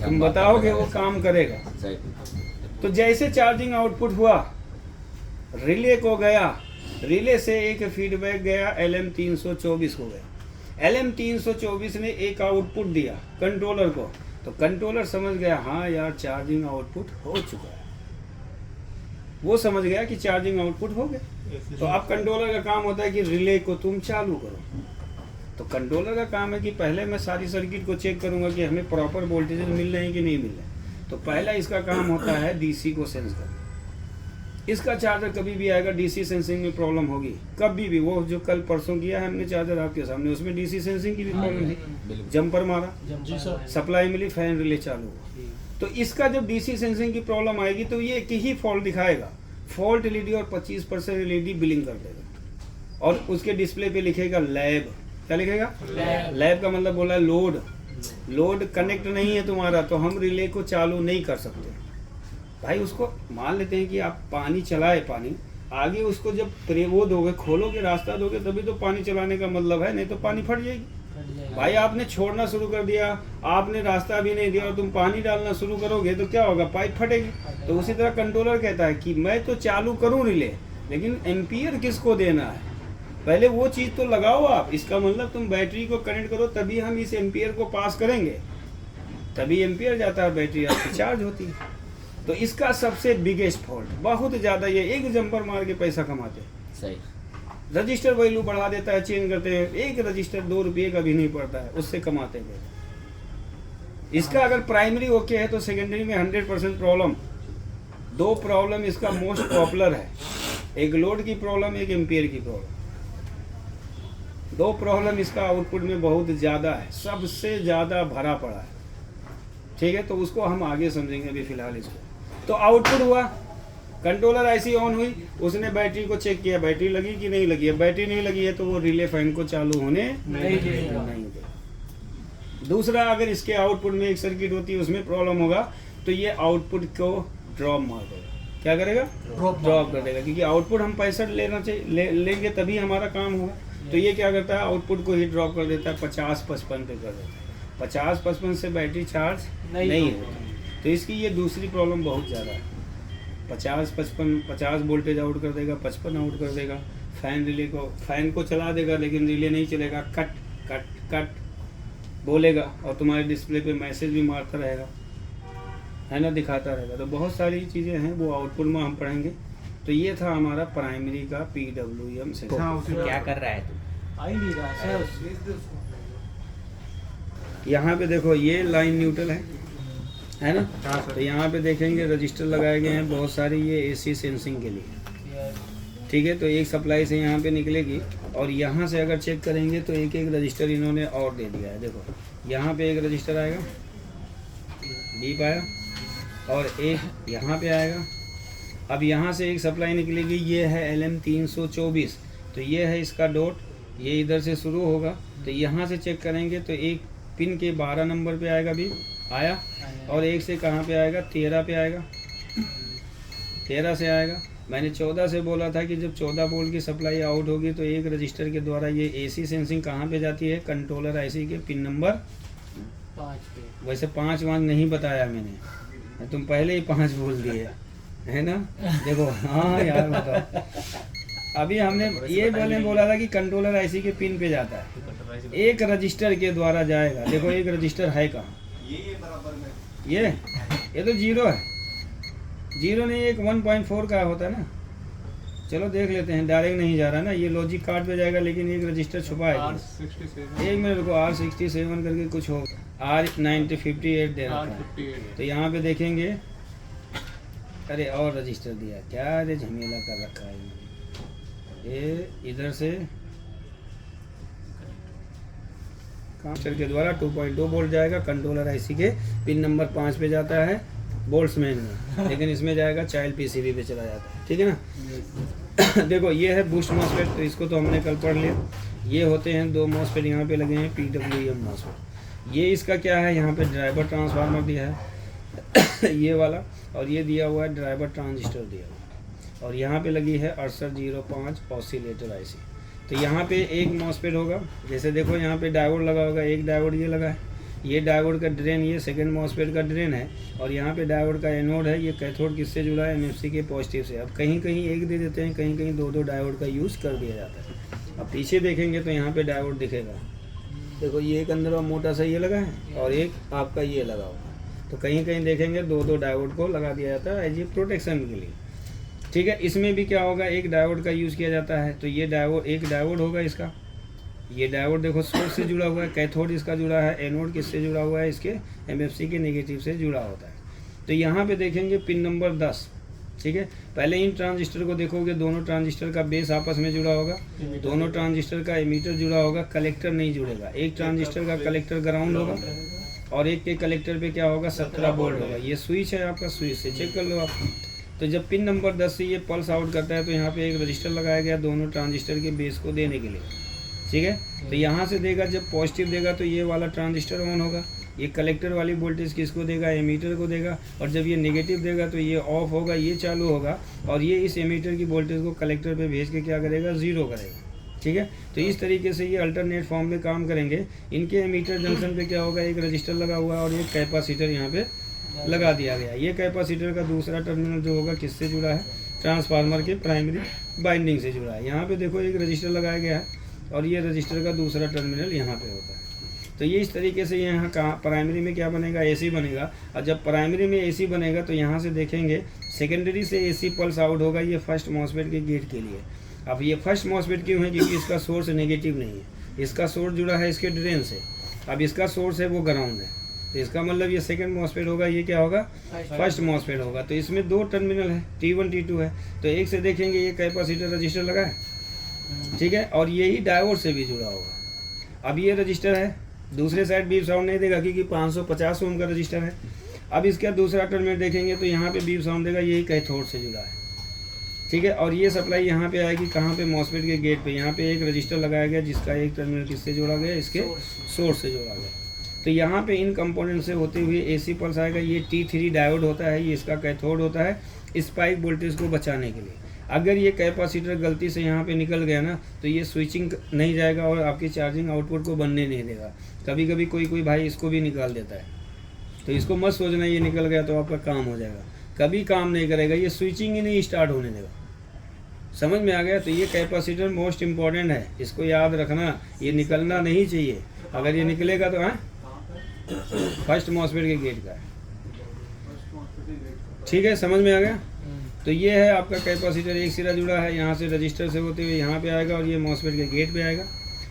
तुम बताओगे वो काम करेगा। तो जैसे चार्जिंग आउटपुट हुआ, रिले को गया, रिले से एक फीडबैक गया LM324 को गया। LM324 ने एक आउटपुट दिया कंट्रोलर को, तो कंट्रोलर समझ गया हाँ यार चार्जिंग आउटपुट हो चुका है। वो समझ गया कि चार्जिंग आउटपुट हो गया। तो अब कंट्रोलर का काम होता है कि रिले को तुम चालू करो। तो कंट्रोलर का काम है कि पहले मैं सारी सर्किट को चेक करूंगा कि हमें प्रॉपर वोल्टेज मिल रहे हैं कि नहीं मिल रहे। तो पहला इसका काम होता है डीसी को सेंस करना। इसका चार्जर कभी भी आएगा डीसी सेंसिंग में प्रॉब्लम होगी, कभी भी। वो जो कल परसों किया है हमने चार्जर आपके सामने, उसमें डीसी सेंसिंग की भी प्रॉब्लम थी। जंपर मारा, सप्लाई मिली, फैन रिले चालू हुआ। तो इसका जब डीसी सेंसिंग की प्रॉब्लम आएगी तो ये एक ही फॉल्ट दिखाएगा, फॉल्ट एलईडी और 25% एलईडी बिलिंग कर देगा। और उसके डिस्प्ले पे लिखेगा लैब। क्या लिखेगा? लैब का मतलब बोला लोड कनेक्ट नहीं है तुम्हारा, तो हम रिले को चालू नहीं कर सकते। भाई उसको मान लेते हैं कि आप पानी चलाए, पानी आगे उसको जब वो दोगे, खोलोगे, रास्ता दोगे, तभी तो पानी चलाने का मतलब है, नहीं तो पानी फट जाएगी। भाई आपने छोड़ना शुरू कर दिया, आपने रास्ता भी नहीं दिया और तुम पानी डालना शुरू करोगे तो क्या होगा? पाइप फटेगी। तो उसी तरह कंट्रोलर कहता है कि मैं तो चालू करूँ रिले, लेकिन एम्पियर किसको देना है पहले वो चीज़ तो लगाओ आप। इसका मतलब तुम बैटरी को कनेक्ट करो, तभी हम इस एम्पियर को पास करेंगे, तभी एम्पियर जाता है, बैटरी आपकी चार्ज होती है। तो इसका सबसे बिगेस्ट फॉल्ट, बहुत ज़्यादा, ये एक जंपर मार के पैसा कमाते हैं। सही। रजिस्टर वैल्यू बढ़ा देता है, चेंज करते हैं, एक रजिस्टर 2 रुपये का भी नहीं पड़ता है, उससे कमाते हैं। इसका अगर प्राइमरी ओके है तो सेकेंडरी में 100% प्रॉब्लम। 2 प्रॉब्लम इसका मोस्ट पॉपुलर है, एक लोड की प्रॉब्लम, एक एम्पियर की प्रॉब्लम। 2 प्रॉब्लम इसका आउटपुट में बहुत ज़्यादा है, सबसे ज़्यादा भरा पड़ा है। ठीक है, तो उसको हम आगे समझेंगे, अभी फिलहाल इसको। तो आउटपुट हुआ, कंट्रोलर आईसी ऑन हुई, उसने बैटरी को चेक किया, बैटरी लगी कि नहीं लगी है। बैटरी नहीं लगी है तो वो रिले फैन को चालू होने नहीं देगा। दूसरा, अगर इसके आउटपुट में एक सर्किट होती है उसमें प्रॉब्लम होगा तो ये आउटपुट को ड्रॉप मार देगा। क्या करेगा? ड्रॉप कर देगा, क्योंकि आउटपुट हम 65 लेना चाहिए, लेंगे तभी हमारा काम होगा। तो ये क्या करता है, आउटपुट को ही ड्रॉप कर देता है, 50-55 पे कर देता है। 50-55 से बैटरी चार्ज नहीं होता। तो इसकी ये दूसरी प्रॉब्लम बहुत ज़्यादा है। 50 वोल्टेज आउट कर देगा, 55 आउट कर देगा। फैन को चला देगा लेकिन रिले नहीं चलेगा, कट कट कट बोलेगा और तुम्हारे डिस्प्ले पे मैसेज भी मारता रहेगा, है ना, दिखाता रहेगा। तो बहुत सारी चीज़ें हैं, वो आउटपुट में हम पढ़ेंगे। तो ये था हमारा प्राइमरी का PWM सेक्शन। क्या कर रहा है तू? आ ही नहीं रहा है। यहाँ पे देखो ये लाइन न्यूट्रल है ना। तो यहाँ पे देखेंगे रजिस्टर लगाए गए हैं बहुत सारे, ये AC सेंसिंग के लिए, ठीक है। तो एक सप्लाई से यहाँ पे निकलेगी और यहाँ से अगर चेक करेंगे तो एक एक रजिस्टर इन्होंने और दे दिया है। देखो यहाँ पे एक रजिस्टर आएगा, बीप आया, और एक यहाँ पे आएगा। अब यहाँ से एक सप्लाई निकलेगी, ये है LM324, तो ये है इसका डॉट, ये इधर से शुरू होगा। तो यहाँ से चेक करेंगे तो एक पिन के 12 नंबर पे आएगा, भी आया, और एक से कहाँ पे आएगा, 13 पे आएगा, 13 से आएगा। मैंने 14 से बोला था कि जब 14 वोल्ट की सप्लाई आउट होगी तो एक रजिस्टर के द्वारा ये AC सेंसिंग कहाँ पे जाती है, कंट्रोलर IC के पिन नंबर 5 पे। वैसे 5 नहीं बताया मैंने, तुम पहले ही 5 बोल दिए, है ना। देखो हाँ यार बताओ, अभी हमने ये बोला था कि कंट्रोलर IC के पिन पे जाता है, एक रजिस्टर के द्वारा जाएगा। देखो एक रजिस्टर है कहाँ, ये बराबर में ये तो 0 है, 0 नहीं, एक 1.4 का होता है ना। चलो देख लेते हैं, डायरेक्ट नहीं जा रहा ना, ये लॉजिक कार्ड पे जाएगा, लेकिन एक रजिस्टर छुपा है। एक मिनट को R67 करके कुछ हो, R9058 दे रखा है। तो यहाँ पे देखेंगे, अरे और रजिस्टर दिया क्या, अरे झमेला कर रखा है ये। इधर से रजिस्टर के द्वारा 2.2 वोल्ट जाएगा, कंट्रोलर IC के पिन नंबर 5 पे जाता है बोल्ट्समैन में, लेकिन इसमें जाएगा चाइल्ड PCB पे चला जाता है, ठीक है ना। देखो ये है बूस्ट मॉसफेट, तो इसको तो हमने कल पढ़ लिया। ये होते हैं 2 मॉसफेट यहाँ पे लगे हैं, PWM मॉसफेट। ये इसका क्या है, यहाँ पे ड्राइवर ट्रांसफार्मर दिया है ये वाला, और ये दिया हुआ है ड्राइवर ट्रांजिस्टर दिया हुआ, और यहाँ पे लगी है 6805 ऑसिलेटर IC। तो यहाँ पे एक मॉसफेट होगा, जैसे देखो यहाँ पे डायोड लगा होगा, एक डायोड ये लगा है, ये डायोड का ड्रेन, ये सेकंड मॉसफेट का ड्रेन है, और यहाँ पे डायोड का एनोड है। ये कैथोड किससे जुड़ा है, MFC के पॉजिटिव से। अब कहीं कहीं एक दे देते हैं, कहीं कहीं 2-2 डायोड का यूज़ कर दिया जाता है। अब पीछे देखेंगे तो यहाँ पे डायोड दिखेगा, देखो ये एक अंदर मोटा सा ये लगा है, और एक आपका ये लगा हुआ। तो कहीं कहीं देखेंगे 2-2 डायोड को लगा दिया जाता है एज ए प्रोटेक्शन के लिए, ठीक है। इसमें भी क्या होगा, एक डायोड का यूज़ किया जाता है। तो ये डायोड, एक डायोड होगा इसका, ये डायोड देखो सोर्स से जुड़ा हुआ है, कैथोड इसका जुड़ा है, एनोड किससे जुड़ा हुआ है, इसके MFC के नेगेटिव से जुड़ा होता है। तो यहाँ पे देखेंगे पिन नंबर 10, ठीक है। पहले इन ट्रांजिस्टर को देखोगे, दोनों ट्रांजिस्टर का बेस आपस में जुड़ा होगा, दोनों ट्रांजिस्टर का एमीटर जुड़ा होगा, कलेक्टर नहीं जुड़ेगा। एक ट्रांजिस्टर का कलेक्टर ग्राउंड होगा और एक के कलेक्टर पे क्या होगा, 17 वोल्ट होगा। ये स्विच है आपका, स्विच से चेक कर लो आप। तो जब पिन नंबर 10 से ये पल्स आउट करता है तो यहाँ पे एक रजिस्टर लगाया गया दोनों ट्रांजिस्टर के बेस को देने के लिए, ठीक है। तो यहाँ से देगा, जब पॉजिटिव देगा तो ये वाला ट्रांजिस्टर ऑन होगा, ये कलेक्टर वाली वोल्टेज किसको देगा, एमीटर को देगा, और जब ये नेगेटिव देगा तो ये ऑफ होगा, ये चालू होगा, और ये इस एमीटर की वोल्टेज को कलेक्टर पे भेज के क्या करेगा, 0 करेगा, ठीक है। तो इस तरीके से ये अल्टरनेट फॉर्म में काम करेंगे। इनके एमीटर जंक्शन पे क्या होगा, एक रजिस्टर लगा हुआ है और एक कैपेसिटर यहाँ पे लगा दिया गया। ये कैपेसिटर का दूसरा टर्मिनल जो होगा किससे जुड़ा है, ट्रांसफार्मर के प्राइमरी बाइंडिंग से जुड़ा है। यहाँ पे देखो एक रजिस्टर लगाया गया है और ये रजिस्टर का दूसरा टर्मिनल यहाँ पे होता है। तो ये इस तरीके से यहाँ कहाँ प्राइमरी में क्या बनेगा, AC बनेगा। और जब प्राइमरी में AC बनेगा तो यहाँ से देखेंगे सेकेंडरी से AC पल्स आउट होगा, ये फर्स्ट मॉसफेट के गेट के लिए। अब ये फर्स्ट मॉसफेट क्यों है, क्योंकि इसका सोर्स नेगेटिव नहीं है, इसका सोर्स जुड़ा है इसके ड्रेन से। अब इसका सोर्स है वो ग्राउंड है, तो इसका मतलब ये सेकंड मॉसफेट होगा, ये क्या होगा, फर्स्ट मॉसफेट होगा। तो इसमें 2 टर्मिनल है, T1 T2 है। तो एक से देखेंगे ये कैपेसिटर रजिस्टर लगा है, ठीक है, और यही डायोड से भी जुड़ा होगा। अब ये रजिस्टर है, दूसरे साइड बीप साउंड नहीं देगा क्योंकि 550 ओम का रजिस्टर है। अब इसका दूसरा टर्मिनल देखेंगे तो यहाँ पे बीप साउंड देगा, यही कैथोड से जुड़ा है, ठीक है। और ये सप्लाई यहाँ पे आएगी कहाँ पे, मॉसफेट के गेट पे। यहाँ पे एक रजिस्टर लगाया गया जिसका एक टर्मिनल किससे जोड़ा गया, इसके सोर्स से जोड़ा गया। तो यहाँ पे इन कंपोनेंट से होते हुए AC पल्स आएगा। ये T3 डायोड होता है, ये इसका कैथोड होता है स्पाइक वोल्टेज को बचाने के लिए। अगर ये कैपेसिटर गलती से यहाँ पे निकल गया ना तो ये स्विचिंग नहीं जाएगा और आपकी चार्जिंग आउटपुट को बनने नहीं देगा। कभी कभी कोई भाई इसको भी निकाल देता है, तो इसको मत सोचना ये निकल गया तो आपका काम हो जाएगा, कभी काम नहीं करेगा, ये स्विचिंग ही नहीं स्टार्ट होने देगा। समझ में आ गया? तो ये कैपेसिटर मोस्ट इम्पॉर्टेंट है, इसको याद रखना, ये निकलना नहीं चाहिए। अगर ये निकलेगा तो फर्स्ट मॉसफेट के गेट का है। ठीक है, समझ में आ गया? तो ये है आपका कैपेसिटर, एक सिरा जुड़ा है यहाँ से रजिस्टर से होते हुए यहाँ पे आएगा और ये मॉसफेट के गेट पे आएगा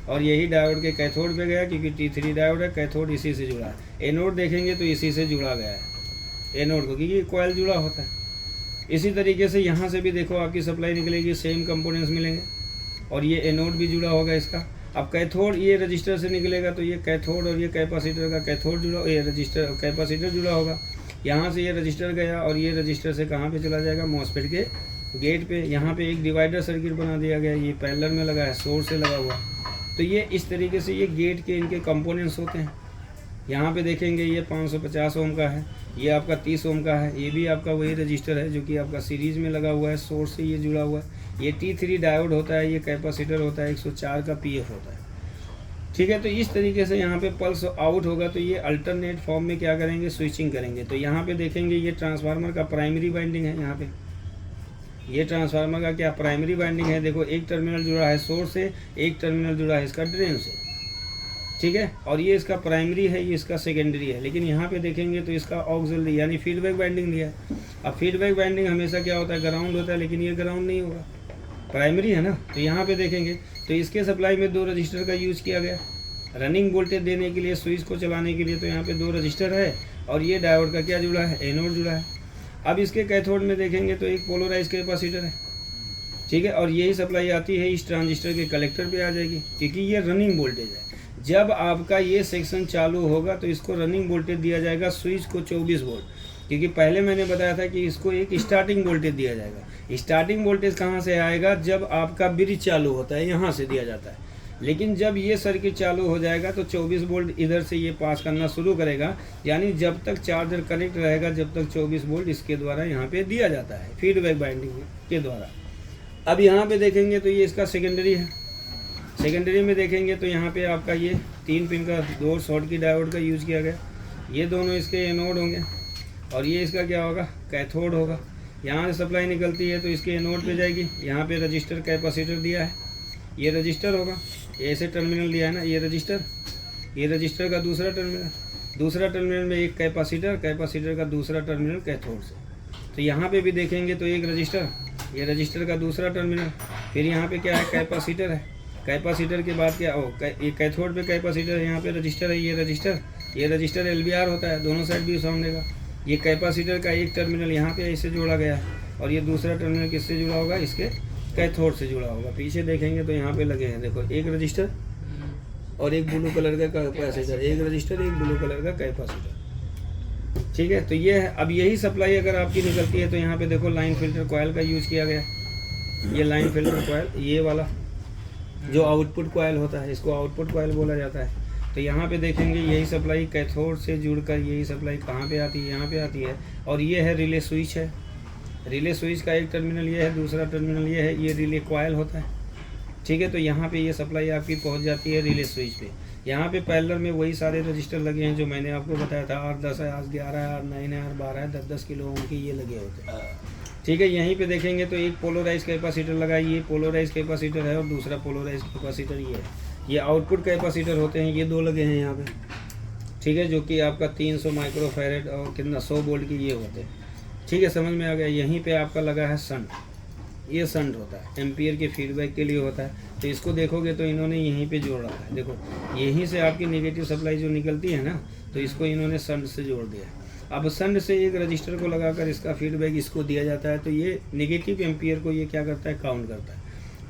और यही डायोड के कैथोड पे गया, क्योंकि T3 डायोड है, कैथोड इसी से जुड़ा है। एनोड देखेंगे तो इसी से जुड़ा गया है एनोड को, क्योंकि कॉइल जुड़ा होता है। इसी तरीके से यहाँ से भी देखो आपकी सप्लाई निकलेगी, सेम कंपोनेंट्स मिलेंगे और ये एनोड भी जुड़ा होगा इसका। अब कैथोड ये रजिस्टर से निकलेगा तो ये कैथोड और ये कैपेसिटर का कैथोड जुड़ा, ये रजिस्टर कैपेसिटर जुड़ा होगा। यहाँ से ये रजिस्टर गया और ये रजिस्टर से कहाँ पे चला जाएगा? मॉसफेट के गेट पे। यहाँ पे एक डिवाइडर सर्किट बना दिया गया, ये पैरेलल में लगा है, सोर्स से लगा हुआ। तो ये इस तरीके से ये गेट के इनके कंपोनेंट्स होते हैं। यहाँ पे देखेंगे ये 550 ओम का है, ये आपका 30 ओम का है, ये भी आपका वही रजिस्टर है जो कि आपका सीरीज में लगा हुआ है, सोर्स से ये जुड़ा हुआ है। ये T3 डायोड होता है, ये कैपेसिटर होता है, 104 का PF होता है। ठीक है, तो इस तरीके से यहाँ पे पल्स आउट होगा तो ये अल्टरनेट फॉर्म में क्या करेंगे? स्विचिंग करेंगे। तो यहाँ पे देखेंगे ये ट्रांसफार्मर का प्राइमरी वाइंडिंग है। यहाँ पे ये ट्रांसफार्मर का क्या प्राइमरी वाइंडिंग है? देखो एक टर्मिनल जुड़ा है सोर्स से, एक टर्मिनल जुड़ा है इसका ड्रेन से। ठीक है, और ये इसका प्राइमरी है, ये इसका सेकेंडरी है। लेकिन यहाँ पे देखेंगे तो इसका ऑक्सिलरी यानी फीडबैक वाइंडिंग दिया है। अब फीडबैक वाइंडिंग हमेशा क्या होता है? ग्राउंड होता है, लेकिन ये ग्राउंड नहीं होगा, प्राइमरी है ना। तो यहाँ पे देखेंगे तो इसके सप्लाई में 2 रजिस्टर का यूज किया गया रनिंग वोल्टेज देने के लिए, स्विच को चलाने के लिए। तो यहाँ पे 2 रजिस्टर है और ये डायोड का क्या जुड़ा है? एनोड जुड़ा है। अब इसके कैथोड में देखेंगे तो एक पोलराइज कैपेसिटर है। ठीक है, और यही सप्लाई आती है इस ट्रांजिस्टर के कलेक्टर पे आ जाएगी, क्योंकि ये रनिंग वोल्टेज है। जब आपका ये सेक्शन चालू होगा तो इसको रनिंग वोल्टेज दिया जाएगा, स्विच को 24 वोल्ट, क्योंकि पहले मैंने बताया था कि इसको एक स्टार्टिंग वोल्टेज दिया जाएगा। स्टार्टिंग वोल्टेज कहाँ से आएगा? जब आपका ब्रिज चालू होता है, यहाँ से दिया जाता है। लेकिन जब ये सर्किट चालू हो जाएगा तो 24 वोल्ट इधर से ये पास करना शुरू करेगा, यानी जब तक चार्जर कनेक्ट रहेगा जब तक 24 वोल्ट इसके द्वारा यहाँ पे दिया जाता है फीडबैक बाइंडिंग के द्वारा। अब यहाँ पे देखेंगे तो ये इसका सेकेंडरी है। सेकेंडरी में देखेंगे तो यहाँ पे आपका ये 3 पिन का 2 शॉर्ट की डायोड का यूज़ किया गया। ये दोनों इसके एनोड होंगे और ये इसका क्या होगा? कैथोड होगा। यहाँ से सप्लाई निकलती है तो इसके एनोड पे जाएगी। यहाँ पे रजिस्टर कैपेसिटर दिया है, ये रजिस्टर होगा, ऐसे टर्मिनल दिया है ना, ये रजिस्टर का दूसरा टर्मिनल में एक कैपेसिटर का दूसरा टर्मिनल कैथोड से। तो यहाँ पे भी देखेंगे तो एक रजिस्टर, ये रजिस्टर का दूसरा टर्मिनल, फिर यहाँ पे क्या है? कैपेसिटर है। कैपेसिटर के बाद क्या हो? ये कैथोड पे कैपेसिटर है, यहाँ पे रजिस्टर है, ये रजिस्टर LVR होता है, दोनों साइड भी साउंड देगा। ये कैपेसिटर का एक टर्मिनल यहाँ पे ऐसे जोड़ा गया है और ये दूसरा टर्मिनल किससे जुड़ा होगा? इसके कैथोड से जुड़ा होगा। पीछे देखेंगे तो यहाँ पे लगे हैं, देखो एक रजिस्टर और एक ब्लू कलर का कैपेसिटर, एक रजिस्टर एक ब्लू कलर का कैपेसिटर। ठीक है, तो ये है। अब यही सप्लाई अगर आपकी निकलती है तो यहाँ पे देखो लाइन फिल्टर कॉयल का यूज़ किया गया। ये लाइन फिल्टर कॉयल, ये वाला जो आउटपुट कॉयल होता है, इसको आउटपुट कॉयल बोला जाता है। तो यहाँ पे देखेंगे यही सप्लाई कैथोड से जुड़कर यही सप्लाई कहाँ पे आती है? यहाँ पे आती है। और ये है रिले स्विच है। रिले स्विच का एक टर्मिनल ये है, दूसरा टर्मिनल ये है, ये रिले कॉयल होता है। ठीक है, तो यहाँ पे ये सप्लाई आपकी पहुँच जाती है रिले स्विच पे। यहाँ पे पैरेलल में वही सारे रजिस्टर लगे हैं जो मैंने आपको बताया था, R10 है, R11 है, R9 है, R12 है, 10-10 किलो ओम के ये लगे होते हैं। ठीक है, यहीं पे देखेंगे तो एक पोलराइज कैपेसिटर लगा है, ये पोलराइज कैपेसिटर है और दूसरा पोलराइज कैपेसिटर ये है। ये आउटपुट कैपेसिटर होते हैं, ये 2 लगे हैं यहाँ पे। ठीक है, जो कि आपका 300 माइक्रोफैरेड और कितना 100 वोल्ट की ये होते हैं। ठीक है, समझ में आ गया। यहीं पे आपका लगा है शंट, ये शंट होता है, एम्पियर के फीडबैक के लिए होता है। तो इसको देखोगे तो इन्होंने यहीं पे जोड़ रखा है, देखो यहीं से आपकी नेगेटिव सप्लाई जो निकलती है ना, तो इसको इन्होंने शंट से जोड़ दिया है। अब शंट से एक रजिस्टर को लगाकर इसका फीडबैक इसको दिया जाता है। तो ये नेगेटिव एम्पियर को ये क्या करता है? काउंट करता है।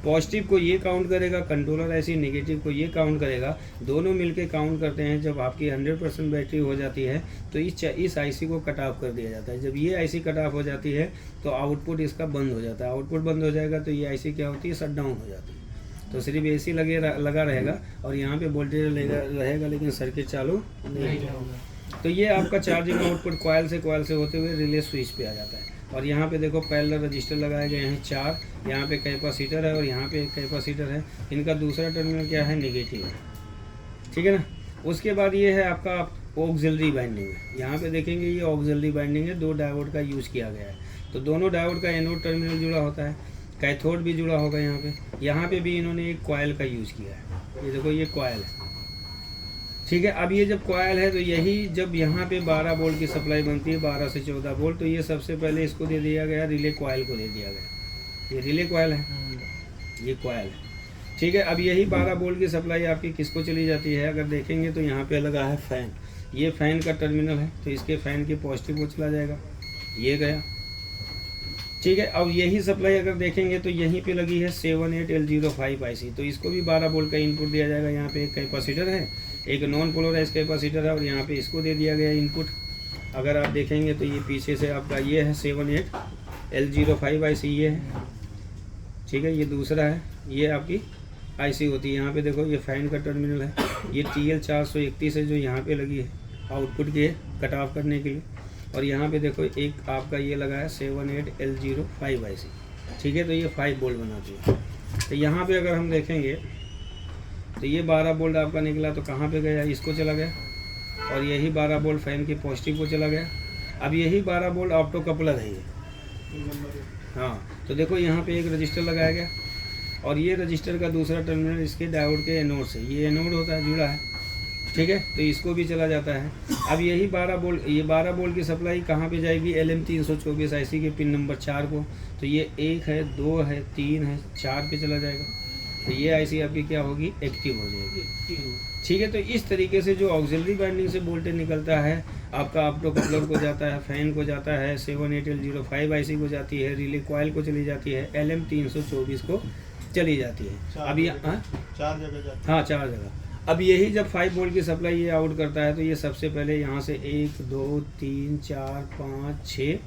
पॉजिटिव को ये काउंट करेगा, कंट्रोलर ऐसी नेगेटिव को ये काउंट करेगा, दोनों मिलके काउंट करते हैं। जब आपकी 100% बैटरी हो जाती है तो इस आईसी को कट ऑफ कर दिया जाता है। जब ये आईसी कट ऑफ हो जाती है तो आउटपुट इसका बंद हो जाता है। आउटपुट बंद हो जाएगा तो ये आईसी क्या होती है? शट डाउन हो जाती है। तो सिर्फ AC लगा रहेगा और यहाँ पे वोल्टेज रहेगा लेकिन सर्किट चालू नहीं होगा। तो ये आपका चार्जिंग आउटपुट कॉइल से होते हुए रिले स्विच पे आ जाता है। और यहाँ पे देखो पैरेलल रजिस्टर लगाए गए हैं 4, यहाँ पे कैपेसिटर है और यहाँ पे एक कैपेसिटर है। इनका दूसरा टर्मिनल क्या है, नेगेटिव है, ठीक है ना। उसके बाद ये है आपका ऑक्सिलरी बाइंडिंग है। यहाँ पे देखेंगे ये ऑक्सिलरी बाइंडिंग है, 2 डायोड का यूज़ किया गया है। तो दोनों डायोड का एनोड टर्मिनल जुड़ा होता है, कैथोड भी जुड़ा होगा यहाँ पे भी इन्होंने एक कॉइल का यूज़ किया है। ये देखो ये कॉइल है, ठीक है। अब ये जब कॉइल है तो यही जब यहाँ पे 12 वोल्ट की सप्लाई बनती है, 12 से 14 वोल्ट, तो ये सबसे पहले इसको दे दिया गया, रिले कॉइल को दे दिया गया। ये रिले कॉइल है, ये कॉइल है, ठीक है। अब यही 12 वोल्ट की सप्लाई आपकी किसको चली जाती है, अगर देखेंगे तो यहाँ पे लगा है फ़ैन, ये फ़ैन का टर्मिनल है, तो इसके फ़ैन के पॉजिटिव को चला जाएगा, ये गया, ठीक है। अब यही सप्लाई अगर देखेंगे तो यहीं पे लगी है 78L05 IC, तो इसको भी 12 वोल्ट का इनपुट दिया जाएगा। यहाँ पे एक कैपेसिटर है, एक नॉन पोलराइज कैपेसिटर है और यहाँ पे इसको दे दिया गया इनपुट। अगर आप देखेंगे तो ये पीछे से आपका ये है 78L05 IC, ये है, ठीक है। ये दूसरा है, ये आपकी IC होती है। यहाँ पे देखो ये फ़ैन का टर्मिनल है, ये TL431 है जो यहाँ पे लगी है आउटपुट के कट ऑफ करने के लिए। और यहाँ पे देखो एक आपका ये लगा है 78L05 IC, ठीक है। तो ये 5 वोल्ट बनाती है। तो यहाँ पे अगर हम देखेंगे तो ये 12 वोल्ट आपका निकला, तो कहाँ पे गया, इसको चला गया। और यही 12 वोल्ट फैन के पॉजिटिव को चला गया। अब यही 12 वोल्ट ऑप्टो कपलर है ये, हाँ। तो देखो यहाँ पे एक रजिस्टर लगाया गया और ये रजिस्टर का दूसरा टर्मिनल इसके डायोड के एनोड से, ये एनोड होता है, जुड़ा है, ठीक है। तो इसको भी चला जाता है। अब यही 12 वोल्ट, ये 12 वोल्ट की सप्लाई कहाँ पे जाएगी, LM324 IC के पिन नंबर 4 को। तो ये 1 है, 2 है, 3 है, 4 पे चला जाएगा। तो ये IC आपकी क्या होगी, एक्टिव हो जाएगी, ठीक है। तो इस तरीके से जो ऑक्सिलरी बाइंडिंग से वोल्टेज निकलता है आपका ऑप्टो कपलर को जाता है, फैन को जाता है, 78L05 IC को जाती है, रिले कॉइल को चली जाती है, LM324 को चली जाती है। अब ये 4 जगह जाती है। हाँ 4 जगह। अब यही जब 5 वोल्ट की सप्लाई ये आउट करता है तो ये सबसे पहले यहाँ से 1 2 3 4 5 6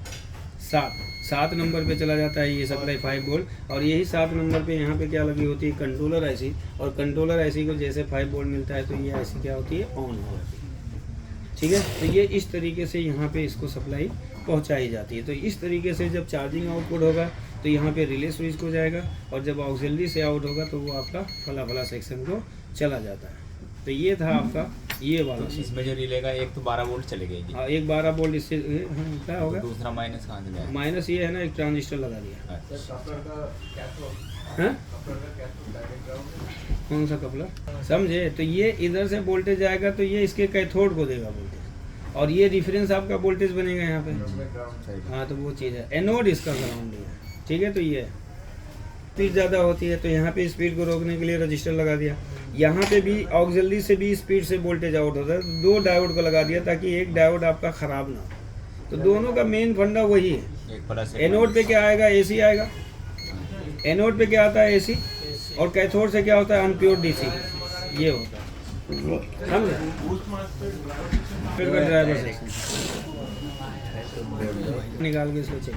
7 नंबर पे चला जाता है ये सप्लाई 5 वोल्ट। और यही 7 नंबर पे यहाँ पे क्या लगी होती है, कंट्रोलर IC। और कंट्रोलर IC को जैसे 5 वोल्ट मिलता है तो ये IC क्या होती है, ऑन हो जाती है, ठीक है। तो ये इस तरीके से यहाँ पे इसको सप्लाई पहुँचाई जाती है। तो इस तरीके से जब चार्जिंग आउटपुट होगा तो यहाँ पे रिले स्विच को जाएगा और जब ऑक्सिलरी से आउट होगा तो वो आपका फला सेक्शन को चला जाता है। तो ये था आपका ये वाला। तो इसमें जो रिले का एक तो 12 वोल्ट चले गए जी। हाँ एक 12 वोल्ट इससे क्या होगा, दूसरा माइनस कहाँ से जाएगा? माइनस ये है ना, एक ट्रांजिस्टर लगा दिया। अच्छा। हाँ कौन सा कपलर, समझे। तो ये इधर से वोल्टेज आएगा तो ये इसके कैथोड को देगा वोल्टेज और ये रिफरेंस आपका वोल्टेज बनेगा यहाँ पे। हाँ तो वो चीज़ है, एनोड इसका ग्राउंड है, ठीक है। तो ये स्पीड ज़्यादा होती है तो यहाँ पे स्पीड को रोकने के लिए रजिस्टर लगा दिया। यहाँ पे भी ऑक्सिलरी से भी स्पीड से वोल्टेज आउट होता है, 2 डायोड को लगा दिया ताकि एक डायोड आपका ख़राब ना हो। तो दोनों का मेन फंडा वही है। एनोड पे क्या आएगा, AC आएगा। एनोड पे क्या आता है, AC। और कैथोड से क्या होता है, अनप्योर DC, ये होता है, समझे। फिर ड्राइवर सेक्शन निकाल के इसको चेक